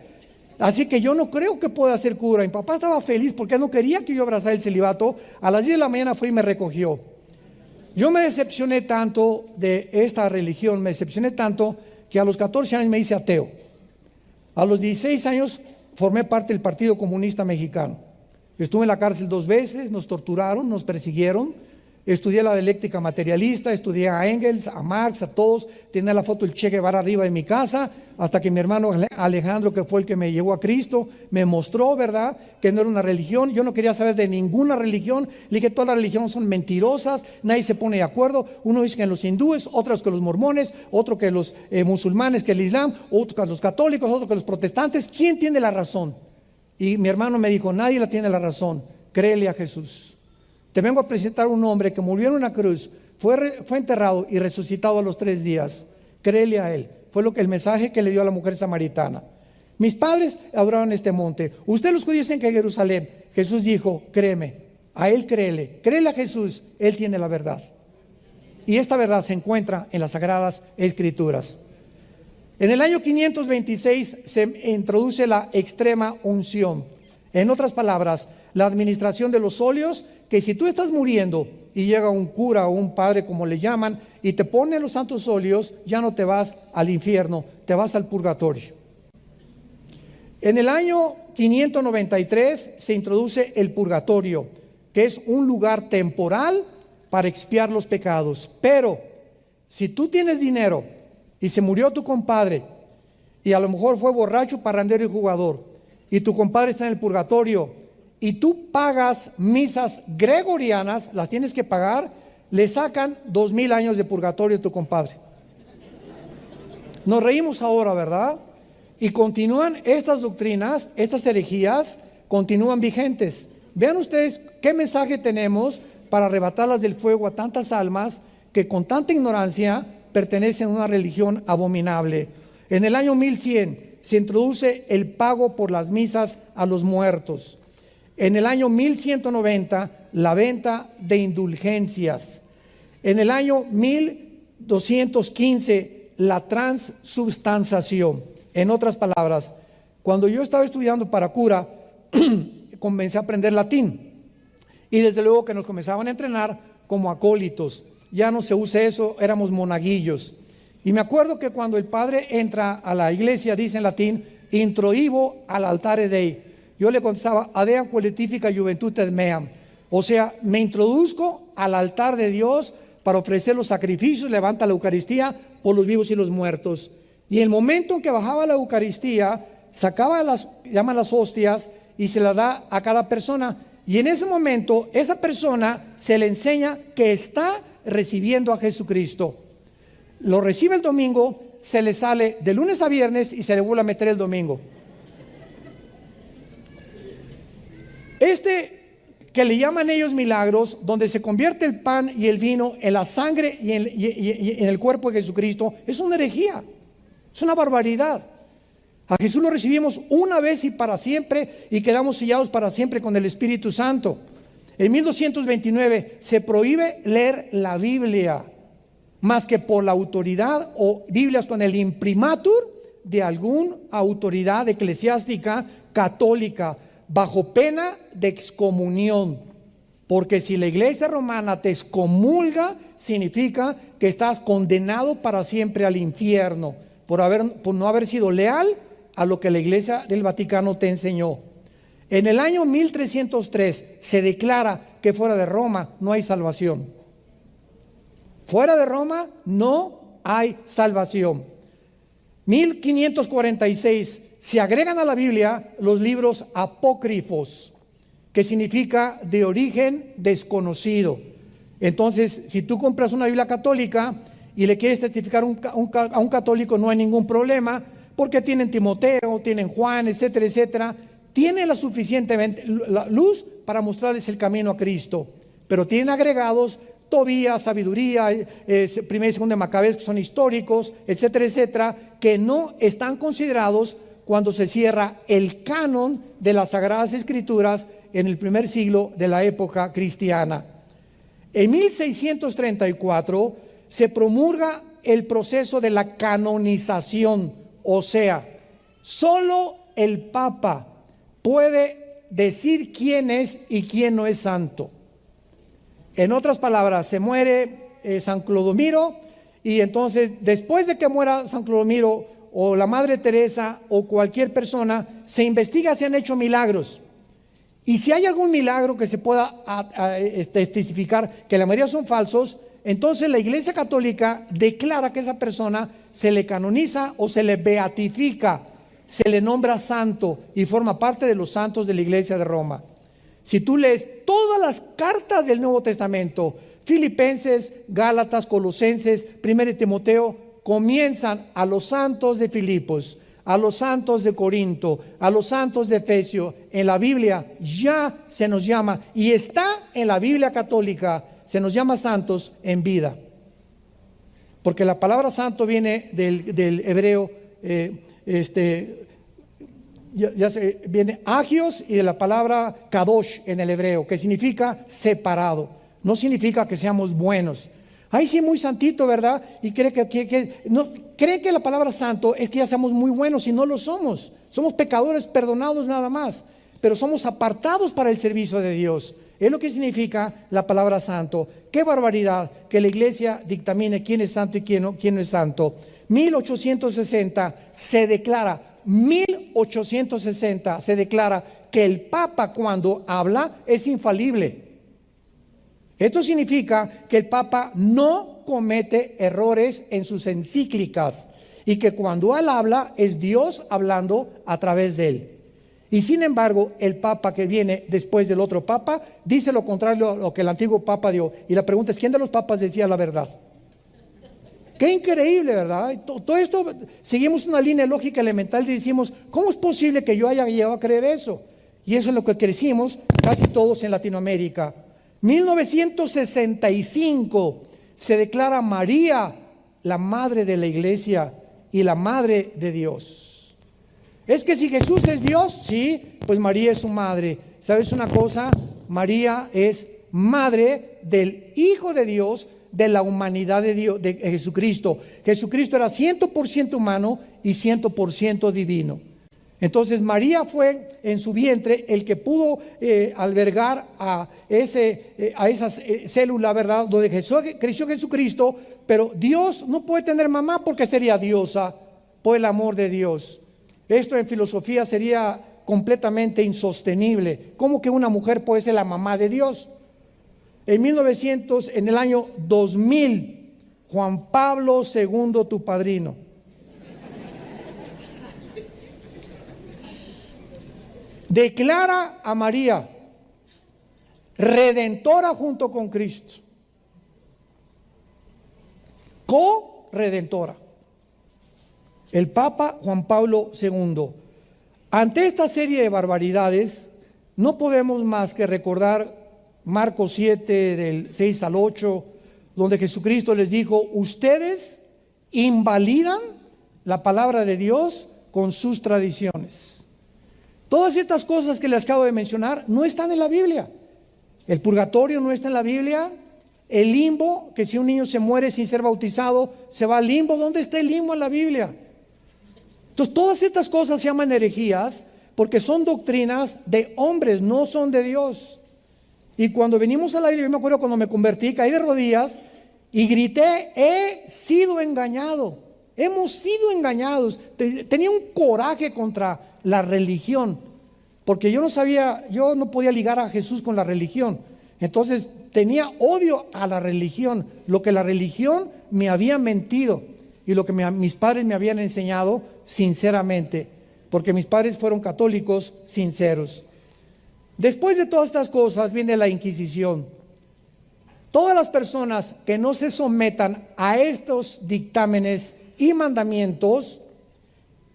Así que yo no creo que pueda ser cura. Mi papá estaba feliz porque no quería que yo abrazara el celibato. A las 10 de la mañana fue y me recogió. Yo me decepcioné tanto de esta religión, me decepcioné tanto que a los 14 años me hice ateo. A los 16 años formé parte del Partido Comunista Mexicano. Estuve en la cárcel 2 veces, nos torturaron, nos persiguieron. Estudié la dialéctica materialista, estudié a Engels, a Marx, a todos. Tenía la foto del Che Guevara arriba de mi casa, hasta que mi hermano Alejandro, que fue el que me llevó a Cristo, me mostró, ¿verdad?, que no era una religión. Yo no quería saber de ninguna religión. Le dije, todas las religiones son mentirosas, nadie se pone de acuerdo. Uno dice que los hindúes, otros que los mormones, otro que los musulmanes, que el Islam, otro que los católicos, otro que los protestantes. ¿Quién tiene la razón? Y mi hermano me dijo, nadie la tiene la razón, créele a Jesús. Te vengo a presentar un hombre que murió en una cruz, fue enterrado y resucitado a los 3 días. Créele a él. Fue el mensaje que le dio a la mujer samaritana. Mis padres adoraron este monte. Ustedes los judíos dicen que en Jerusalén. Jesús dijo, créeme, a él créele. Créele a Jesús, él tiene la verdad. Y esta verdad se encuentra en las Sagradas Escrituras. En el año 526 se introduce la extrema unción. En otras palabras, la administración de los óleos, que si tú estás muriendo y llega un cura o un padre, como le llaman, y te pone los santos óleos, ya no te vas al infierno, te vas al purgatorio. En el año 593 se introduce el purgatorio, que es un lugar temporal para expiar los pecados. Pero si tú tienes dinero y se murió tu compadre, y a lo mejor fue borracho, parrandero y jugador, y tu compadre está en el purgatorio, y tú pagas misas gregorianas, las tienes que pagar, le sacan 2000 años de purgatorio a tu compadre. Nos reímos ahora, ¿verdad? Y continúan estas doctrinas, estas herejías, continúan vigentes. Vean ustedes qué mensaje tenemos para arrebatarlas del fuego a tantas almas que con tanta ignorancia pertenecen a una religión abominable. En el año 1100 se introduce el pago por las misas a los muertos. En el año 1190, la venta de indulgencias. En el año 1215, la transubstanciación. En otras palabras, cuando yo estaba estudiando para cura, comencé a aprender latín. Y desde luego que nos comenzaban a entrenar como acólitos. Ya no se usa eso, éramos monaguillos. Y me acuerdo que cuando el padre entra a la iglesia, dice en latín, introibo al altare Dei. Yo le contestaba, adea qualifica juventudes meam. O sea, me introduzco al altar de Dios para ofrecer los sacrificios, levanta la Eucaristía por los vivos y los muertos. Y en el momento en que bajaba la Eucaristía, sacaba llaman las hostias y se las da a cada persona. Y en ese momento, esa persona se le enseña que está recibiendo a Jesucristo. Lo recibe el domingo, se le sale de lunes a viernes y se le vuelve a meter el domingo. Que le llaman ellos milagros, donde se convierte el pan y el vino en la sangre y en el cuerpo de Jesucristo, es una herejía, es una barbaridad. A Jesús lo recibimos una vez y para siempre y quedamos sellados para siempre con el Espíritu Santo. En 1229 se prohíbe leer la Biblia más que por la autoridad o Biblias con el imprimatur de alguna autoridad eclesiástica católica, bajo pena de excomunión, porque si la iglesia romana te excomulga, significa que estás condenado para siempre al infierno, por no haber sido leal a lo que la iglesia del Vaticano te enseñó. En el año 1303 se declara que fuera de Roma no hay salvación. Fuera de Roma no hay salvación. 1546 se agregan a la Biblia los libros apócrifos, que significa de origen desconocido. Entonces, si tú compras una Biblia católica y le quieres testificar a un católico, no hay ningún problema, porque tienen Timoteo, tienen Juan, etcétera, etcétera. Tienen la suficiente luz para mostrarles el camino a Cristo, pero tienen agregados Tobías, Sabiduría, Primera y Segunda de Macabeos, que son históricos, etcétera, etcétera, que no están considerados cuando se cierra el canon de las Sagradas Escrituras en el primer siglo de la época cristiana. En 1634 se promulga el proceso de la canonización, o sea, solo el Papa puede decir quién es y quién no es santo. En otras palabras, se muere San Clodomiro, y entonces después de que muera San Clodomiro o la Madre Teresa o cualquier persona, se investiga si han hecho milagros. Y si hay algún milagro que se pueda testificar que la mayoría son falsos, entonces la Iglesia Católica declara que esa persona se le canoniza o se le beatifica, se le nombra santo y forma parte de los santos de la Iglesia de Roma. Si tú lees todas las cartas del Nuevo Testamento, Filipenses, Gálatas, Colosenses, 1 Timoteo, comienzan a los santos de Filipos, a los santos de Corinto, a los santos de Efesio. En la Biblia ya se nos llama, y está en la Biblia católica, se nos llama santos en vida. Porque la palabra santo viene del hebreo, viene agios, y de la palabra kadosh en el hebreo, que significa separado. No significa que seamos buenos. Ay, sí, muy santito, ¿verdad? Y cree que la palabra santo es que ya seamos muy buenos, y no lo somos. Somos pecadores perdonados nada más, pero somos apartados para el servicio de Dios. Es lo que significa la palabra santo. Qué barbaridad que la Iglesia dictamine quién es santo y quién no es santo. 1860 se declara que el Papa, cuando habla, es infalible. Esto significa que el Papa no comete errores en sus encíclicas, y que cuando él habla es Dios hablando a través de él. Y sin embargo, el Papa que viene después del otro Papa dice lo contrario a lo que el antiguo Papa dio. Y la pregunta es, ¿quién de los papas decía la verdad? Qué increíble, ¿verdad? Todo esto, seguimos una línea lógica elemental y decimos, ¿cómo es posible que yo haya llegado a creer eso? Y eso es lo que crecimos casi todos en Latinoamérica. 1965 se declara María la madre de la Iglesia y la madre de Dios. Es que si Jesús es Dios, sí, pues María es su madre. ¿Sabes una cosa? María es madre del Hijo de Dios, de la humanidad de Dios, de Jesucristo. Jesucristo era 100% humano y 100% divino. Entonces María fue en su vientre el que pudo albergar a esa célula, ¿verdad?, donde creció Jesucristo. Pero Dios no puede tener mamá porque sería diosa por el amor de Dios. Esto en filosofía sería completamente insostenible. ¿Cómo que una mujer puede ser la mamá de Dios? En el año 2000, Juan Pablo II, tu padrino, declara a María redentora junto con Cristo, co-redentora. El Papa Juan Pablo II. Ante esta serie de barbaridades, no podemos más que recordar Marcos 7, del 6 al 8, donde Jesucristo les dijo: ustedes invalidan la palabra de Dios con sus tradiciones. Todas estas cosas que les acabo de mencionar no están en la Biblia. El purgatorio no está en la Biblia. El limbo, que si un niño se muere sin ser bautizado, se va al limbo. ¿Dónde está el limbo en la Biblia? Entonces, todas estas cosas se llaman herejías porque son doctrinas de hombres, no son de Dios. Y cuando venimos a la Biblia, yo me acuerdo cuando me convertí, caí de rodillas y grité: he sido engañado, hemos sido engañados. Tenía un coraje contra la religión, porque yo no podía ligar a Jesús con la religión. Entonces tenía odio a la religión, lo que la religión me había mentido y lo que mis padres me habían enseñado sinceramente, porque mis padres fueron católicos sinceros. Después de todas estas cosas viene la Inquisición. Todas las personas que no se sometan a estos dictámenes y mandamientos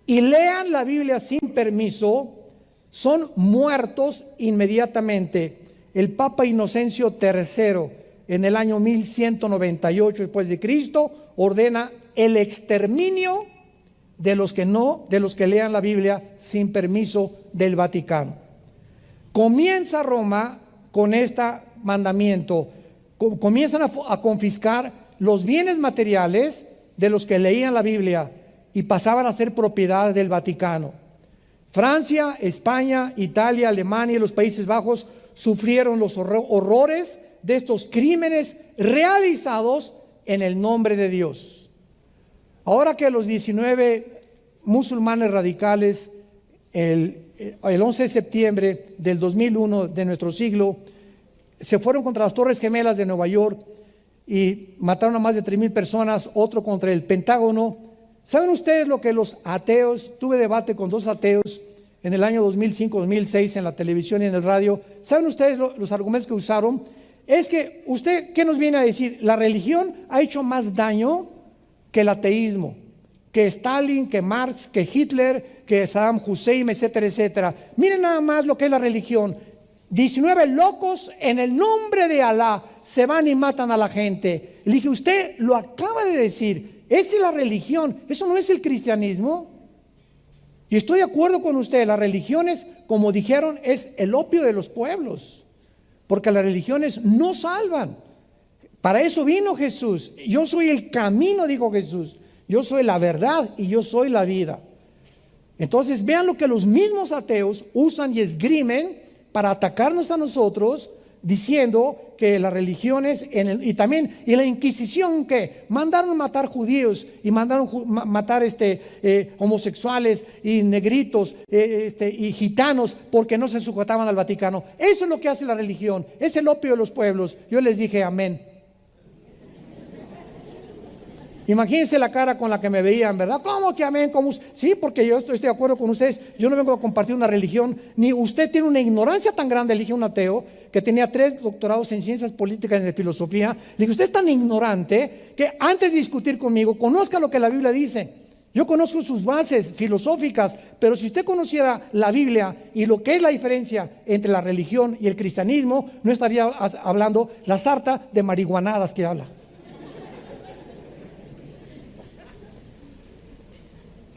y lean la Biblia sin permiso son muertos inmediatamente. El Papa Inocencio III en el año 1198 después de Cristo, ordena el exterminio de los que lean la Biblia sin permiso del Vaticano. Comienza Roma con este mandamiento, comienzan a confiscar los bienes materiales de los que leían la Biblia y pasaban a ser propiedad del Vaticano. Francia, España, Italia, Alemania y los Países Bajos sufrieron los horrores de estos crímenes realizados en el nombre de Dios. Ahora que los 19 musulmanes radicales, el 11 de septiembre del 2001 de nuestro siglo, se fueron contra las Torres Gemelas de Nueva York y mataron a más de 3,000 personas, otro contra el Pentágono. ¿Saben ustedes lo que los ateos, tuve debate con 2 ateos en el año 2005-2006 en la televisión y en el radio? ¿Saben ustedes los argumentos que usaron? Es que usted, ¿qué nos viene a decir? La religión ha hecho más daño que el ateísmo, que Stalin, que Marx, que Hitler, que Saddam Hussein, etcétera, etcétera. Miren nada más lo que es la religión. 19 locos en el nombre de Alá se van y matan a la gente. Le dije, usted lo acaba de decir, esa es la religión, eso no es el cristianismo. Y estoy de acuerdo con usted, las religiones, como dijeron, es el opio de los pueblos, porque las religiones no salvan. Para eso vino Jesús. Yo soy el camino, dijo Jesús. Yo soy la verdad y yo soy la vida. Entonces vean lo que los mismos ateos usan y esgrimen para atacarnos a nosotros, diciendo que las religiones y también la Inquisición, que mandaron matar judíos y mandaron matar homosexuales y negritos y gitanos porque no se sujetaban al Vaticano. Eso es lo que hace la religión, es el opio de los pueblos. Yo les dije amén. Imagínense la cara con la que me veían, ¿verdad? ¿Cómo que amén? ¿Cómo? Sí, porque yo estoy de acuerdo con ustedes. Yo no vengo a compartir una religión, ni usted tiene una ignorancia tan grande. Elige un ateo que tenía 3 doctorados en ciencias políticas y de filosofía. Le digo, usted es tan ignorante que antes de discutir conmigo, conozca lo que la Biblia dice. Yo conozco sus bases filosóficas, pero si usted conociera la Biblia y lo que es la diferencia entre la religión y el cristianismo, no estaría hablando la sarta de marihuanadas que habla.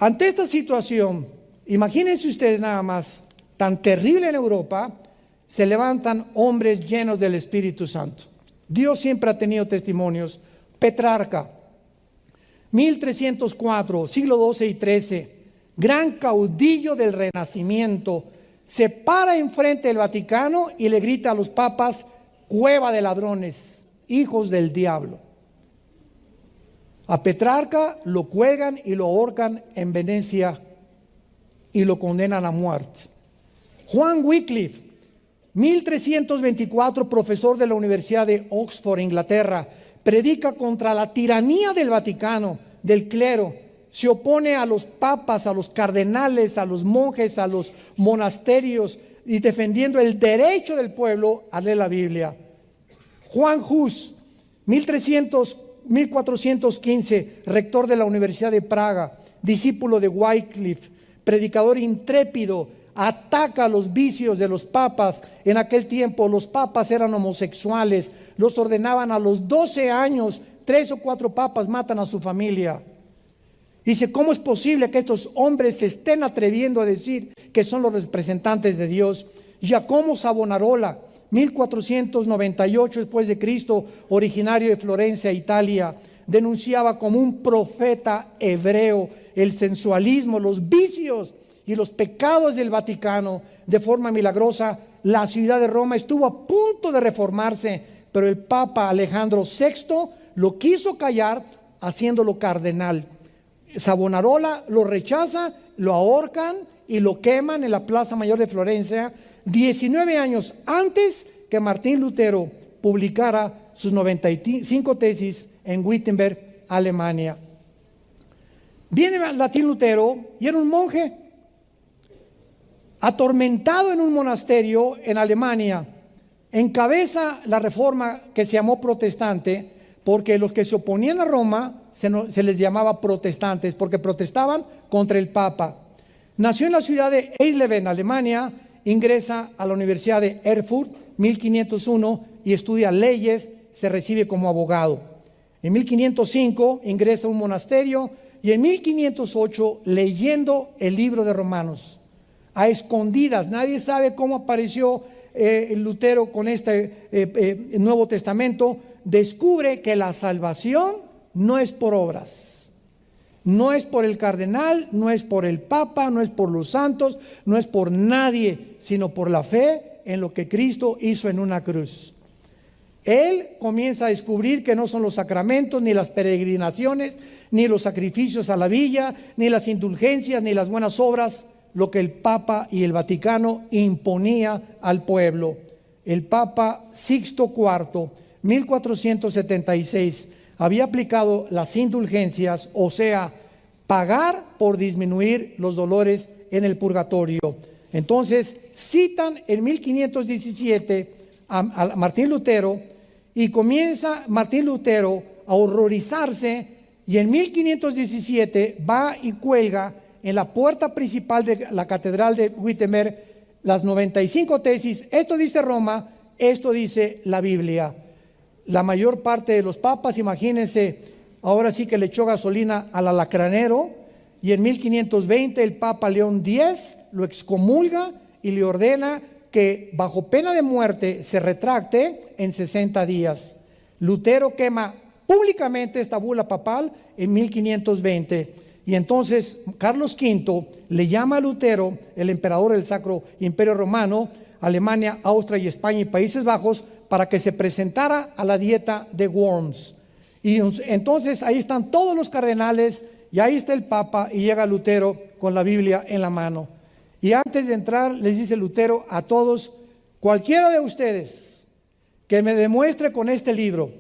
Ante esta situación, imagínense ustedes nada más, tan terrible en Europa, se levantan hombres llenos del Espíritu Santo. Dios siempre ha tenido testimonios. Petrarca, 1304, siglo XII y XIII, gran caudillo del Renacimiento, se para enfrente del Vaticano y le grita a los papas: cueva de ladrones, hijos del diablo. A Petrarca lo cuelgan y lo ahorcan en Venecia y lo condenan a muerte. Juan Wycliffe, 1324, profesor de la Universidad de Oxford, Inglaterra, predica contra la tiranía del Vaticano, del clero. Se opone a los papas, a los cardenales, a los monjes, a los monasterios, y defendiendo el derecho del pueblo a leer la Biblia. Juan Hus, 1415, rector de la Universidad de Praga, discípulo de Wycliffe, predicador intrépido, ataca los vicios de los papas. En aquel tiempo los papas eran homosexuales, los ordenaban a los 12 años, 3 o 4 papas matan a su familia. Dice, ¿cómo es posible que estos hombres se estén atreviendo a decir que son los representantes de Dios? Giacomo Savonarola, 1498 después de Cristo, originario de Florencia, Italia, denunciaba como un profeta hebreo el sensualismo, los vicios y los pecados del Vaticano. De forma milagrosa, la ciudad de Roma estuvo a punto de reformarse, pero el Papa Alejandro VI lo quiso callar haciéndolo cardenal. Savonarola lo rechaza, lo ahorcan y lo queman en la Plaza Mayor de Florencia, 19 años antes que Martín Lutero publicara sus 95 tesis en Wittenberg, Alemania. Viene Martín Lutero y era un monje atormentado en un monasterio en Alemania. Encabeza la reforma que se llamó protestante, porque los que se oponían a Roma se les llamaba protestantes, porque protestaban contra el Papa. Nació en la ciudad de Eisleben, Alemania. Ingresa a la Universidad de Erfurt, 1501, y estudia leyes se recibe como abogado. En 1505 ingresa a un monasterio y en 1508 leyendo el libro de Romanos, a escondidas. Nadie sabe cómo apareció Lutero con este Nuevo Testamento. Descubre que la salvación no es por obras, no es por el cardenal, no es por el papa, no es por los santos, no es por nadie, sino por la fe en lo que Cristo hizo en una cruz. Él comienza a descubrir que no son los sacramentos, ni las peregrinaciones, ni los sacrificios a la villa, ni las indulgencias, ni las buenas obras, lo que el Papa y el Vaticano imponía al pueblo. El Papa Sixto IV, 1476, había aplicado las indulgencias, o sea, pagar por disminuir los dolores en el purgatorio. Entonces citan en 1517 a Martín Lutero, y comienza Martín Lutero a horrorizarse, y en 1517 va y cuelga en la puerta principal de la catedral de Wittenberg las 95 tesis. Esto dice Roma, esto dice la Biblia. La mayor parte de los papas, imagínense, ahora sí que le echó gasolina al alacranero, y en 1520 el Papa León X lo excomulga y le ordena que bajo pena de muerte se retracte en 60 días. Lutero quema públicamente esta bula papal en 1520, y entonces Carlos V le llama a Lutero, el emperador del Sacro Imperio Romano, Alemania, Austria y España y Países Bajos, para que se presentara a la dieta de Worms. Y entonces ahí están todos los cardenales, y ahí está el Papa, y llega Lutero con la Biblia en la mano. Y antes de entrar les dice Lutero a todos: cualquiera de ustedes que me demuestre con este libro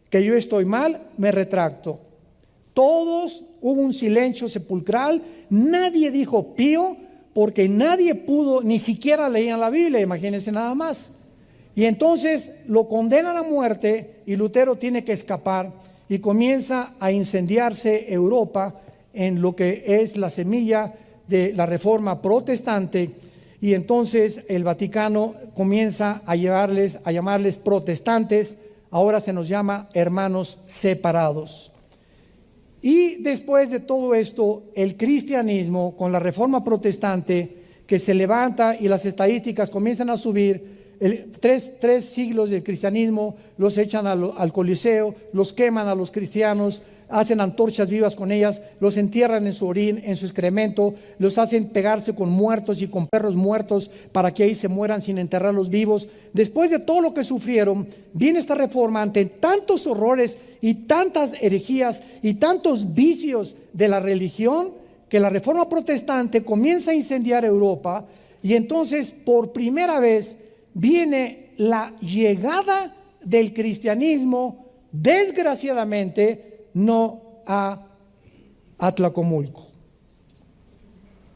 que yo estoy mal, me retracto. Todos, hubo un silencio sepulcral, nadie dijo pío, porque nadie pudo, ni siquiera leían la Biblia, imagínense nada más. Y entonces lo condenan a muerte, y Lutero tiene que escapar, y comienza a incendiarse Europa en lo que es la semilla de la Reforma protestante. Y entonces el Vaticano comienza a llamarles protestantes. Ahora se nos llama hermanos separados. Y después de todo esto, el cristianismo con la Reforma protestante que se levanta, y las estadísticas comienzan a subir. Tres siglos del cristianismo los echan al Coliseo, los queman a los cristianos, hacen antorchas vivas con ellas, los entierran en su orín, en su excremento, los hacen pegarse con muertos y con perros muertos para que ahí se mueran sin enterrarlos vivos. Después de todo lo que sufrieron, viene esta reforma ante tantos horrores y tantas herejías y tantos vicios de la religión, que la Reforma protestante comienza a incendiar Europa. Y entonces por primera vez viene la llegada del cristianismo, desgraciadamente, no a Tlacomulco,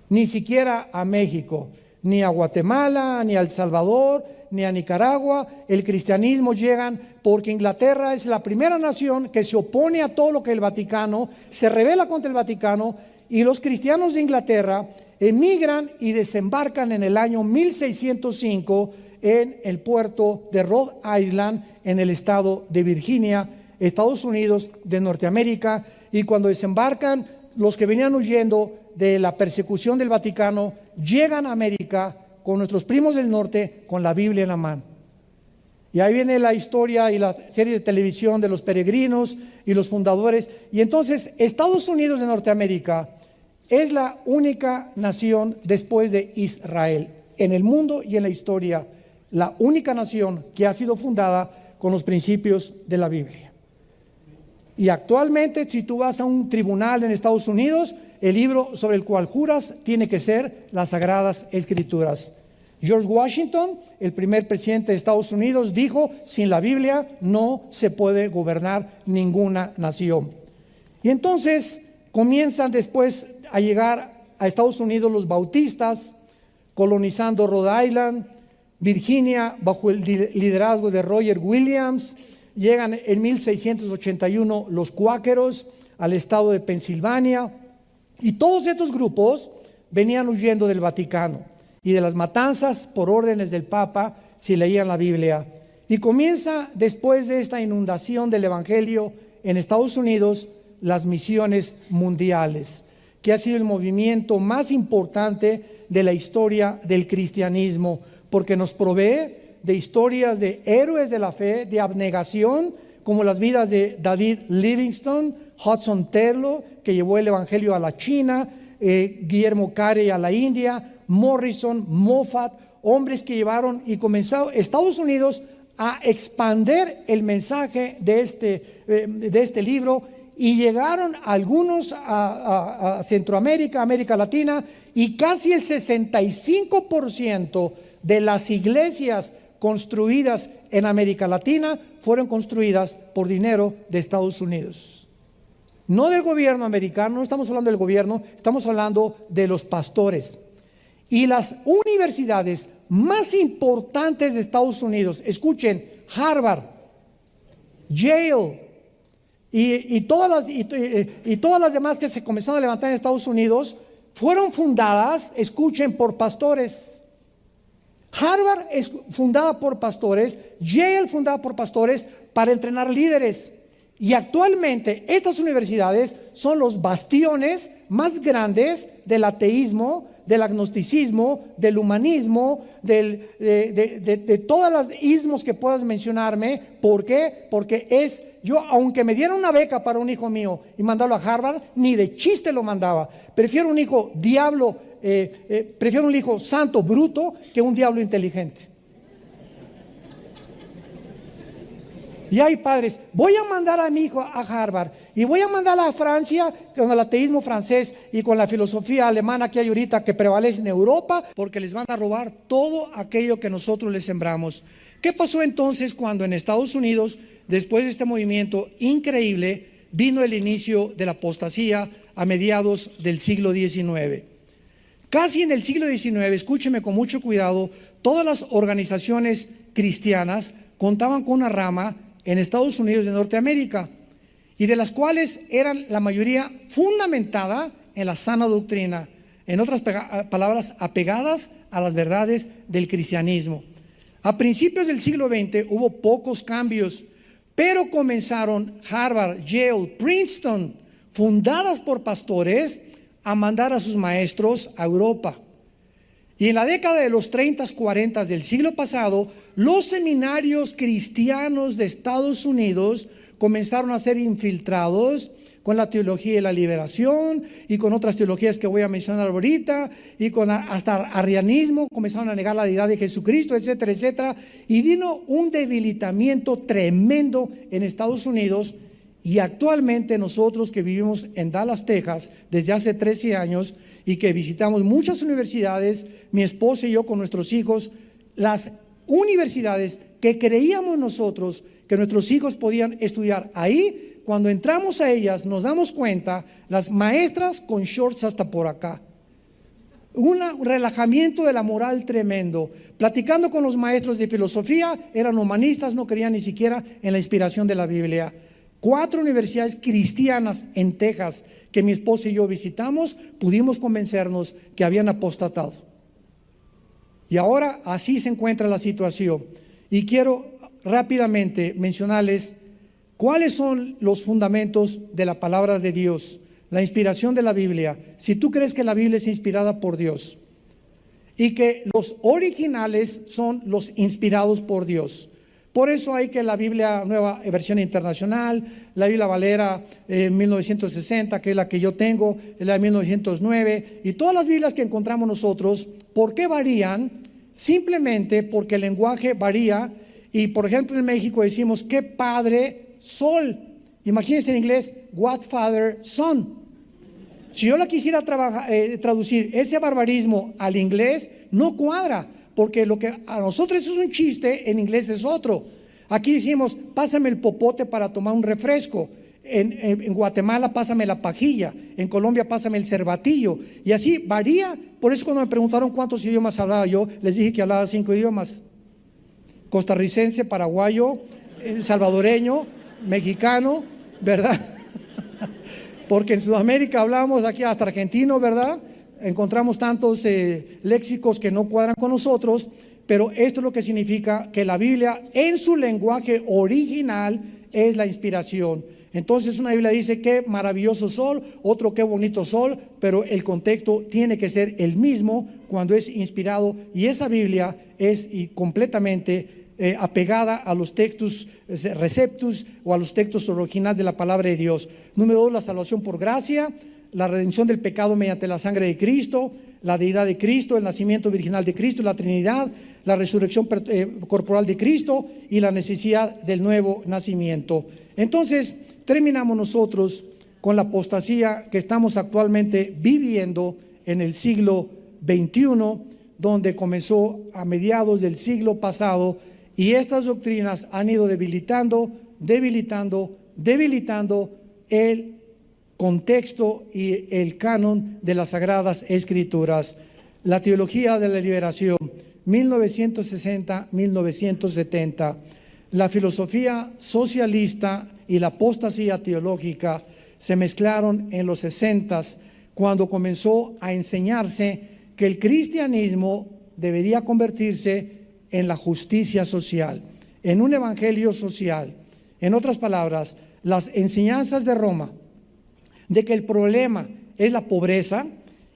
ni siquiera a México, ni a Guatemala, ni a El Salvador, ni a Nicaragua. El cristianismo llegan porque Inglaterra es la primera nación que se opone a todo lo que el Vaticano, se rebela contra el Vaticano, y los cristianos de Inglaterra emigran y desembarcan en el año 1605 en el puerto de Rhode Island, en el estado de Virginia, Estados Unidos de Norteamérica. Y cuando desembarcan, los que venían huyendo de la persecución del Vaticano llegan a América con nuestros primos del norte con la Biblia en la mano. Y ahí viene la historia y la serie de televisión de los peregrinos y los fundadores. Y entonces Estados Unidos de Norteamérica es la única nación después de Israel en el mundo y en la historia, la única nación que ha sido fundada con los principios de la Biblia. Y actualmente, si tú vas a un tribunal en Estados Unidos, el libro sobre el cual juras tiene que ser las Sagradas Escrituras. George Washington, el primer presidente de Estados Unidos, dijo: sin la Biblia no se puede gobernar ninguna nación. Y entonces comienzan después a llegar a Estados Unidos los bautistas, colonizando Rhode Island, Virginia, bajo el liderazgo de Roger Williams. Llegan en 1681 los cuáqueros al estado de Pensilvania, y todos estos grupos venían huyendo del Vaticano y de las matanzas por órdenes del Papa si leían la Biblia. Y comienza después de esta inundación del Evangelio en Estados Unidos, las misiones mundiales, que ha sido el movimiento más importante de la historia del cristianismo, porque nos provee de historias de héroes de la fe, de abnegación, como las vidas de David Livingstone, Hudson Taylor, que llevó el Evangelio a la China, Guillermo Carey a la India, Morrison, Moffat, hombres que llevaron y comenzó Estados Unidos a expandir el mensaje de este libro, y llegaron algunos a Centroamérica, América Latina, y casi el 65% de las iglesias construidas en América Latina fueron construidas por dinero de Estados Unidos. No del gobierno americano, no estamos hablando del gobierno, estamos hablando de los pastores. Y las universidades más importantes de Estados Unidos, escuchen, Harvard, Yale y todas las demás que se comenzaron a levantar en Estados Unidos, fueron fundadas, escuchen, por pastores. Harvard es fundada por pastores, Yale fundada por pastores para entrenar líderes. Y actualmente estas universidades son los bastiones más grandes del ateísmo, del agnosticismo, del humanismo, de todas las ismos que puedas mencionarme. ¿Por qué? Porque yo, aunque me dieran una beca para un hijo mío y mandarlo a Harvard, ni de chiste lo mandaba. Prefiero un hijo diablo, prefiero un hijo santo, bruto, que un diablo inteligente. Y hay padres, voy a mandar a mi hijo a Harvard y voy a mandarla a Francia con el ateísmo francés y con la filosofía alemana que hay ahorita que prevalece en Europa, porque les van a robar todo aquello que nosotros les sembramos. ¿Qué pasó entonces cuando en Estados Unidos, después de este movimiento increíble, vino el inicio de la apostasía a mediados del siglo XIX? Casi en el siglo XIX, escúcheme con mucho cuidado, todas las organizaciones cristianas contaban con una rama en Estados Unidos de Norteamérica, y de las cuales eran la mayoría fundamentada en la sana doctrina, en otras palabras, apegadas a las verdades del cristianismo. A principios del siglo XX hubo pocos cambios, pero comenzaron Harvard, Yale, Princeton, fundadas por pastores, a mandar a sus maestros a Europa. Y en la década de los 30, 40 del siglo pasado, los seminarios cristianos de Estados Unidos comenzaron a ser infiltrados con la teología de la liberación y con otras teologías que voy a mencionar ahorita, y con hasta arrianismo, comenzaron a negar la deidad de Jesucristo, etcétera, etcétera. Y vino un debilitamiento tremendo en Estados Unidos. Y actualmente nosotros que vivimos en Dallas, Texas, desde hace 13 años y que visitamos muchas universidades, mi esposa y yo con nuestros hijos, las universidades que creíamos nosotros que nuestros hijos podían estudiar ahí, cuando entramos a ellas nos damos cuenta, las maestras con shorts hasta por acá. Un relajamiento de la moral tremendo. Platicando con los maestros de filosofía, eran humanistas, no creían ni siquiera en la inspiración de la Biblia. 4 universidades cristianas en Texas que mi esposa y yo visitamos, pudimos convencernos que habían apostatado. Y ahora así se encuentra la situación. Y quiero rápidamente mencionarles cuáles son los fundamentos de la palabra de Dios, la inspiración de la Biblia. Si tú crees que la Biblia es inspirada por Dios y que los originales son los inspirados por Dios. Por eso hay que la Biblia Nueva Versión Internacional, la Biblia Valera 1960, que es la que yo tengo, la de 1909, y todas las Biblias que encontramos nosotros. ¿Por qué varían? Simplemente porque el lenguaje varía. Y por ejemplo en México decimos qué padre sol. Imagínense en inglés what father son. Si yo la quisiera traducir ese barbarismo al inglés, no cuadra. Porque lo que a nosotros es un chiste, en inglés es otro. Aquí decimos, pásame el popote para tomar un refresco. En Guatemala, pásame la pajilla. En Colombia, pásame el cervatillo. Y así varía. Por eso cuando me preguntaron cuántos idiomas hablaba yo, les dije que hablaba 5 idiomas. Costarricense, paraguayo, salvadoreño, mexicano, ¿verdad? Porque en Sudamérica hablamos aquí hasta argentino, ¿verdad? Encontramos tantos léxicos que no cuadran con nosotros, pero esto es lo que significa que la Biblia en su lenguaje original es la inspiración. Entonces una Biblia dice qué maravilloso sol, otro qué bonito sol, pero el contexto tiene que ser el mismo cuando es inspirado, y esa Biblia es completamente apegada a los textos receptus o a los textos originales de la palabra de Dios. Número 2, la salvación por gracia, la redención del pecado mediante la sangre de Cristo, la deidad de Cristo, el nacimiento virginal de Cristo, la Trinidad, la resurrección corporal de Cristo y la necesidad del nuevo nacimiento. Entonces terminamos nosotros con la apostasía que estamos actualmente viviendo en el siglo XXI, donde comenzó a mediados del siglo pasado, y estas doctrinas han ido debilitando el contexto y el canon de las Sagradas Escrituras. La teología de la liberación, 1960-1970, la filosofía socialista y la apostasía teológica se mezclaron en los 60s, cuando comenzó a enseñarse que el cristianismo debería convertirse en la justicia social, en un evangelio social. En otras palabras, las enseñanzas de Roma de que el problema es la pobreza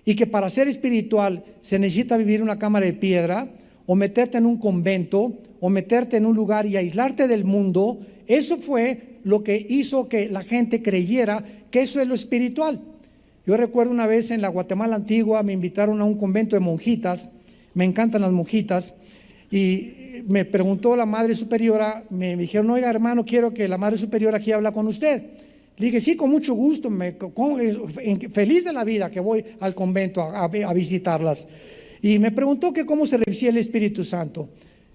y que para ser espiritual se necesita vivir en una cámara de piedra o meterte en un convento o meterte en un lugar y aislarte del mundo, eso fue lo que hizo que la gente creyera que eso es lo espiritual. Yo recuerdo una vez en la Guatemala antigua me invitaron a un convento de monjitas, me encantan las monjitas, y me preguntó la madre superiora, me dijeron, oiga hermano, quiero que la madre superiora aquí habla con usted. Le dije, sí, con mucho gusto, feliz de la vida que voy al convento a visitarlas. Y me preguntó que cómo se recibía el Espíritu Santo.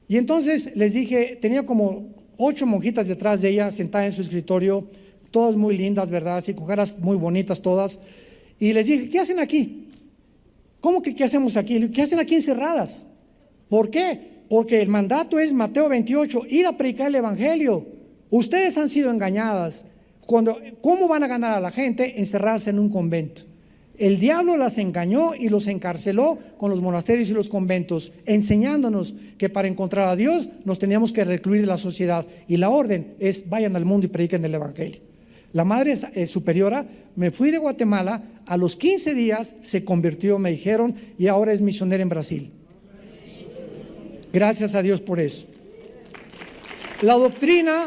Y entonces les dije, tenía como 8 monjitas detrás de ella, sentadas en su escritorio, todas muy lindas, ¿verdad? Así, con caras muy bonitas todas. Y les dije, ¿qué hacen aquí? ¿Cómo que qué hacemos aquí? ¿Qué hacen aquí encerradas? ¿Por qué? Porque el mandato es Mateo 28, ir a predicar el Evangelio. Ustedes han sido engañadas. ¿Cómo van a ganar a la gente? Encerrarse en un convento. El diablo las engañó y los encarceló con los monasterios y los conventos, enseñándonos que para encontrar a Dios nos teníamos que recluir de la sociedad. Y la orden es, vayan al mundo y prediquen el Evangelio. La madre superiora, me fui de Guatemala, a los 15 días se convirtió, me dijeron, y ahora es misionera en Brasil. Gracias a Dios por eso. La doctrina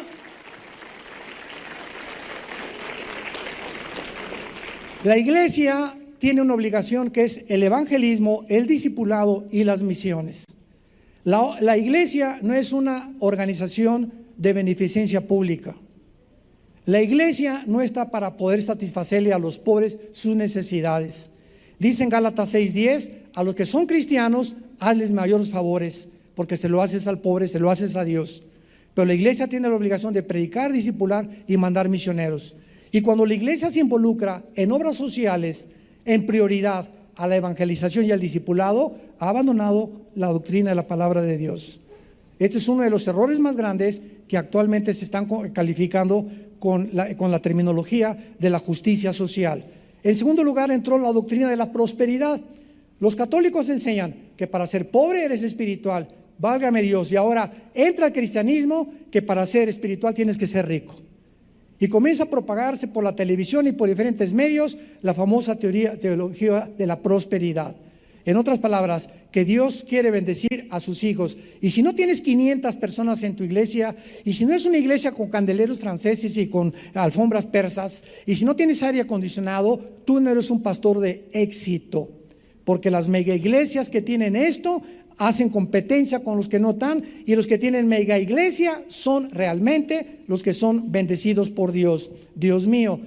la iglesia tiene una obligación que es el evangelismo, el discipulado y las misiones. La iglesia no es una organización de beneficencia pública. La iglesia no está para poder satisfacerle a los pobres sus necesidades. Dice en Gálatas 6:10, a los que son cristianos, hazles mayores favores, porque se lo haces al pobre, se lo haces a Dios. Pero la iglesia tiene la obligación de predicar, discipular y mandar misioneros. Y cuando la iglesia se involucra en obras sociales, en prioridad a la evangelización y al discipulado, ha abandonado la doctrina de la palabra de Dios. Este es uno de los errores más grandes que actualmente se están calificando con la terminología de la justicia social. En segundo lugar, entró la doctrina de la prosperidad. Los católicos enseñan que para ser pobre eres espiritual, válgame Dios, y ahora entra el cristianismo que para ser espiritual tienes que ser rico. Y comienza a propagarse por la televisión y por diferentes medios la famosa teología de la prosperidad. En otras palabras, que Dios quiere bendecir a sus hijos. Y si no tienes 500 personas en tu iglesia, y si no es una iglesia con candeleros franceses y con alfombras persas, y si no tienes aire acondicionado, tú no eres un pastor de éxito. Porque las mega iglesias que tienen esto hacen competencia con los que no están, y los que tienen mega iglesia son realmente los que son bendecidos por Dios. Dios mío,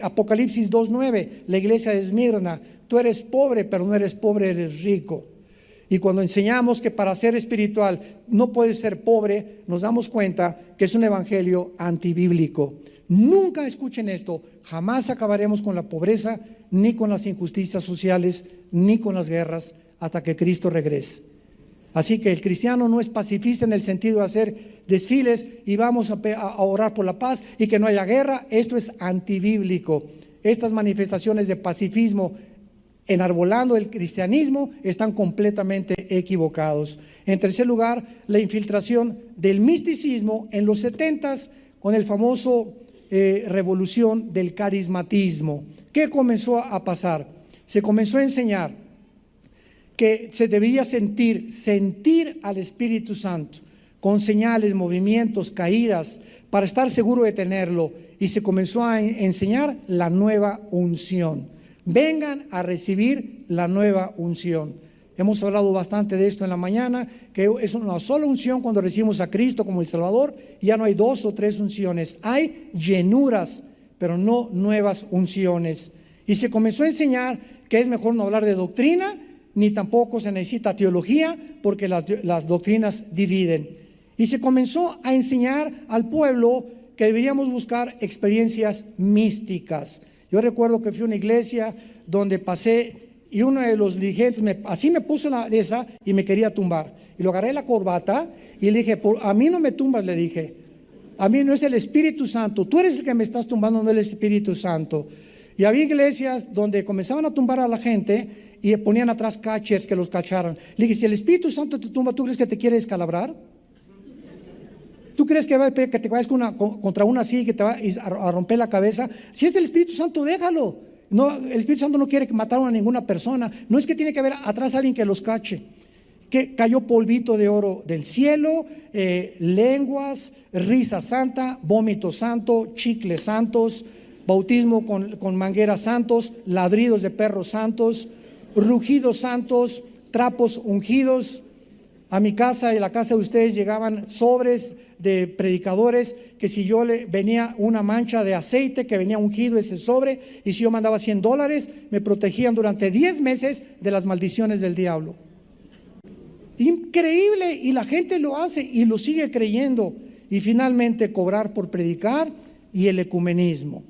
Apocalipsis 2:9, la iglesia de Esmirna, tú eres pobre, pero no eres pobre, eres rico. Y cuando enseñamos que para ser espiritual no puedes ser pobre, nos damos cuenta que es un evangelio antibíblico. Nunca escuchen esto, jamás acabaremos con la pobreza, ni con las injusticias sociales, ni con las guerras, hasta que Cristo regrese. Así que el cristiano no es pacifista en el sentido de hacer desfiles y vamos a orar por la paz y que no haya guerra. Esto es antibíblico. Estas manifestaciones de pacifismo enarbolando el cristianismo, están completamente equivocados. En tercer lugar, la infiltración del misticismo en los 70s con el famoso revolución del carismatismo. ¿Qué comenzó a pasar? Se comenzó a enseñar que se debía sentir al Espíritu Santo con señales, movimientos, caídas, para estar seguro de tenerlo. Y se comenzó a enseñar la nueva unción. Vengan a recibir la nueva unción. Hemos hablado bastante de esto en la mañana, que es una sola unción cuando recibimos a Cristo como el Salvador. Ya no hay 2 o 3 unciones, hay llenuras, pero no nuevas unciones. Y se comenzó a enseñar que es mejor no hablar de doctrina, ni tampoco se necesita teología, porque las doctrinas dividen. Y se comenzó a enseñar al pueblo que deberíamos buscar experiencias místicas. Yo recuerdo que fui a una iglesia donde pasé y uno de los dirigentes así me puso de esa y me quería tumbar. Y lo agarré la corbata y le dije, a mí no me tumbas, le dije. A mí no es el Espíritu Santo, tú eres el que me estás tumbando, no el Espíritu Santo. Y había iglesias donde comenzaban a tumbar a la gente y ponían atrás catchers que los cacharan. Le dije, si el Espíritu Santo te tumba, ¿tú crees que te quiere descalabrar? ¿Tú crees que te vayas contra una así que te va a romper la cabeza? Si es del Espíritu Santo, déjalo. No, el Espíritu Santo no quiere matar a ninguna persona. No es que tiene que haber atrás alguien que los cache. Que cayó polvito de oro del cielo, lenguas, risa santa, vómito santo, chicles santos, bautismo con mangueras santos, ladridos de perros santos, rugidos santos, trapos ungidos. A mi casa y a la casa de ustedes llegaban sobres de predicadores que si yo venía una mancha de aceite que venía ungido ese sobre, y si yo mandaba $100, me protegían durante 10 meses de las maldiciones del diablo. Increíble, y la gente lo hace y lo sigue creyendo. Y finalmente cobrar por predicar y el ecumenismo.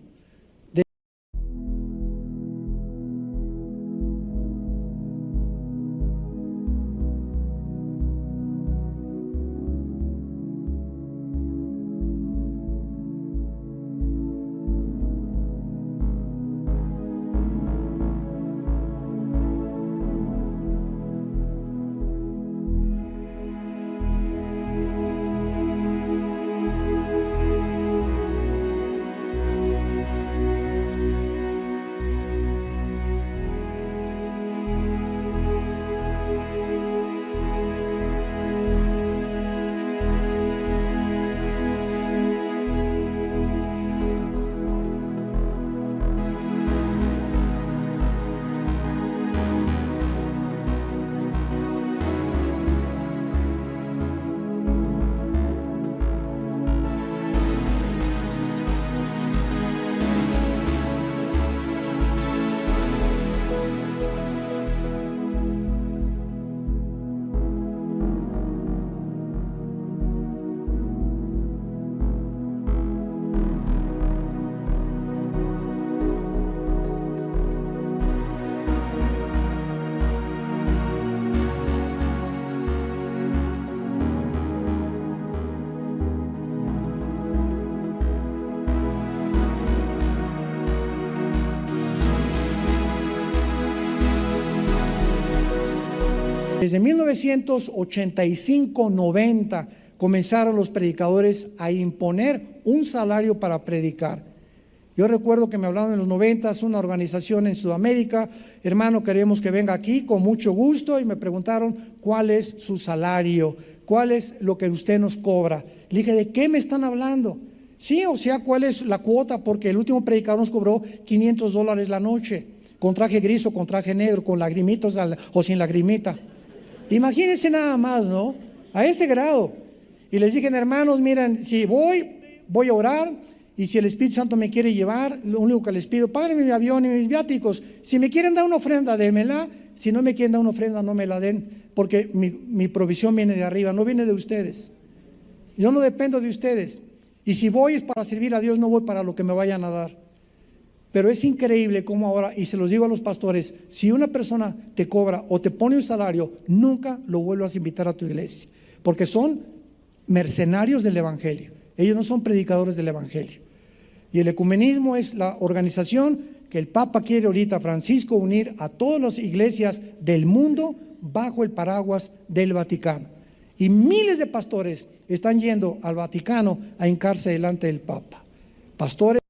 Desde 1985-90 comenzaron los predicadores a imponer un salario para predicar. Yo recuerdo que me hablaban en los 90s una organización en Sudamérica: hermano, queremos que venga aquí con mucho gusto, y me preguntaron cuál es su salario, cuál es lo que usted nos cobra. Le dije, ¿de qué me están hablando? Sí, o sea, ¿cuál es la cuota? Porque el último predicador nos cobró $500 la noche, con traje gris o con traje negro, con lagrimitas o sin lagrimita. Imagínense nada más, ¿no? A ese grado. Y les dije, hermanos, miren, si voy a orar, y si el Espíritu Santo me quiere llevar, lo único que les pido, páguenme mi avión y mis viáticos. Si me quieren dar una ofrenda, démela. Si no me quieren dar una ofrenda, no me la den, porque mi provisión viene de arriba, no viene de ustedes. Yo no dependo de ustedes. Y si voy es para servir a Dios, no voy para lo que me vayan a dar. Pero es increíble cómo ahora, y se los digo a los pastores, si una persona te cobra o te pone un salario, nunca lo vuelvas a invitar a tu iglesia, porque son mercenarios del evangelio. Ellos no son predicadores del evangelio. Y el ecumenismo es la organización que el Papa quiere ahorita, Francisco, unir a todas las iglesias del mundo bajo el paraguas del Vaticano. Y miles de pastores están yendo al Vaticano a hincarse delante del Papa. Pastores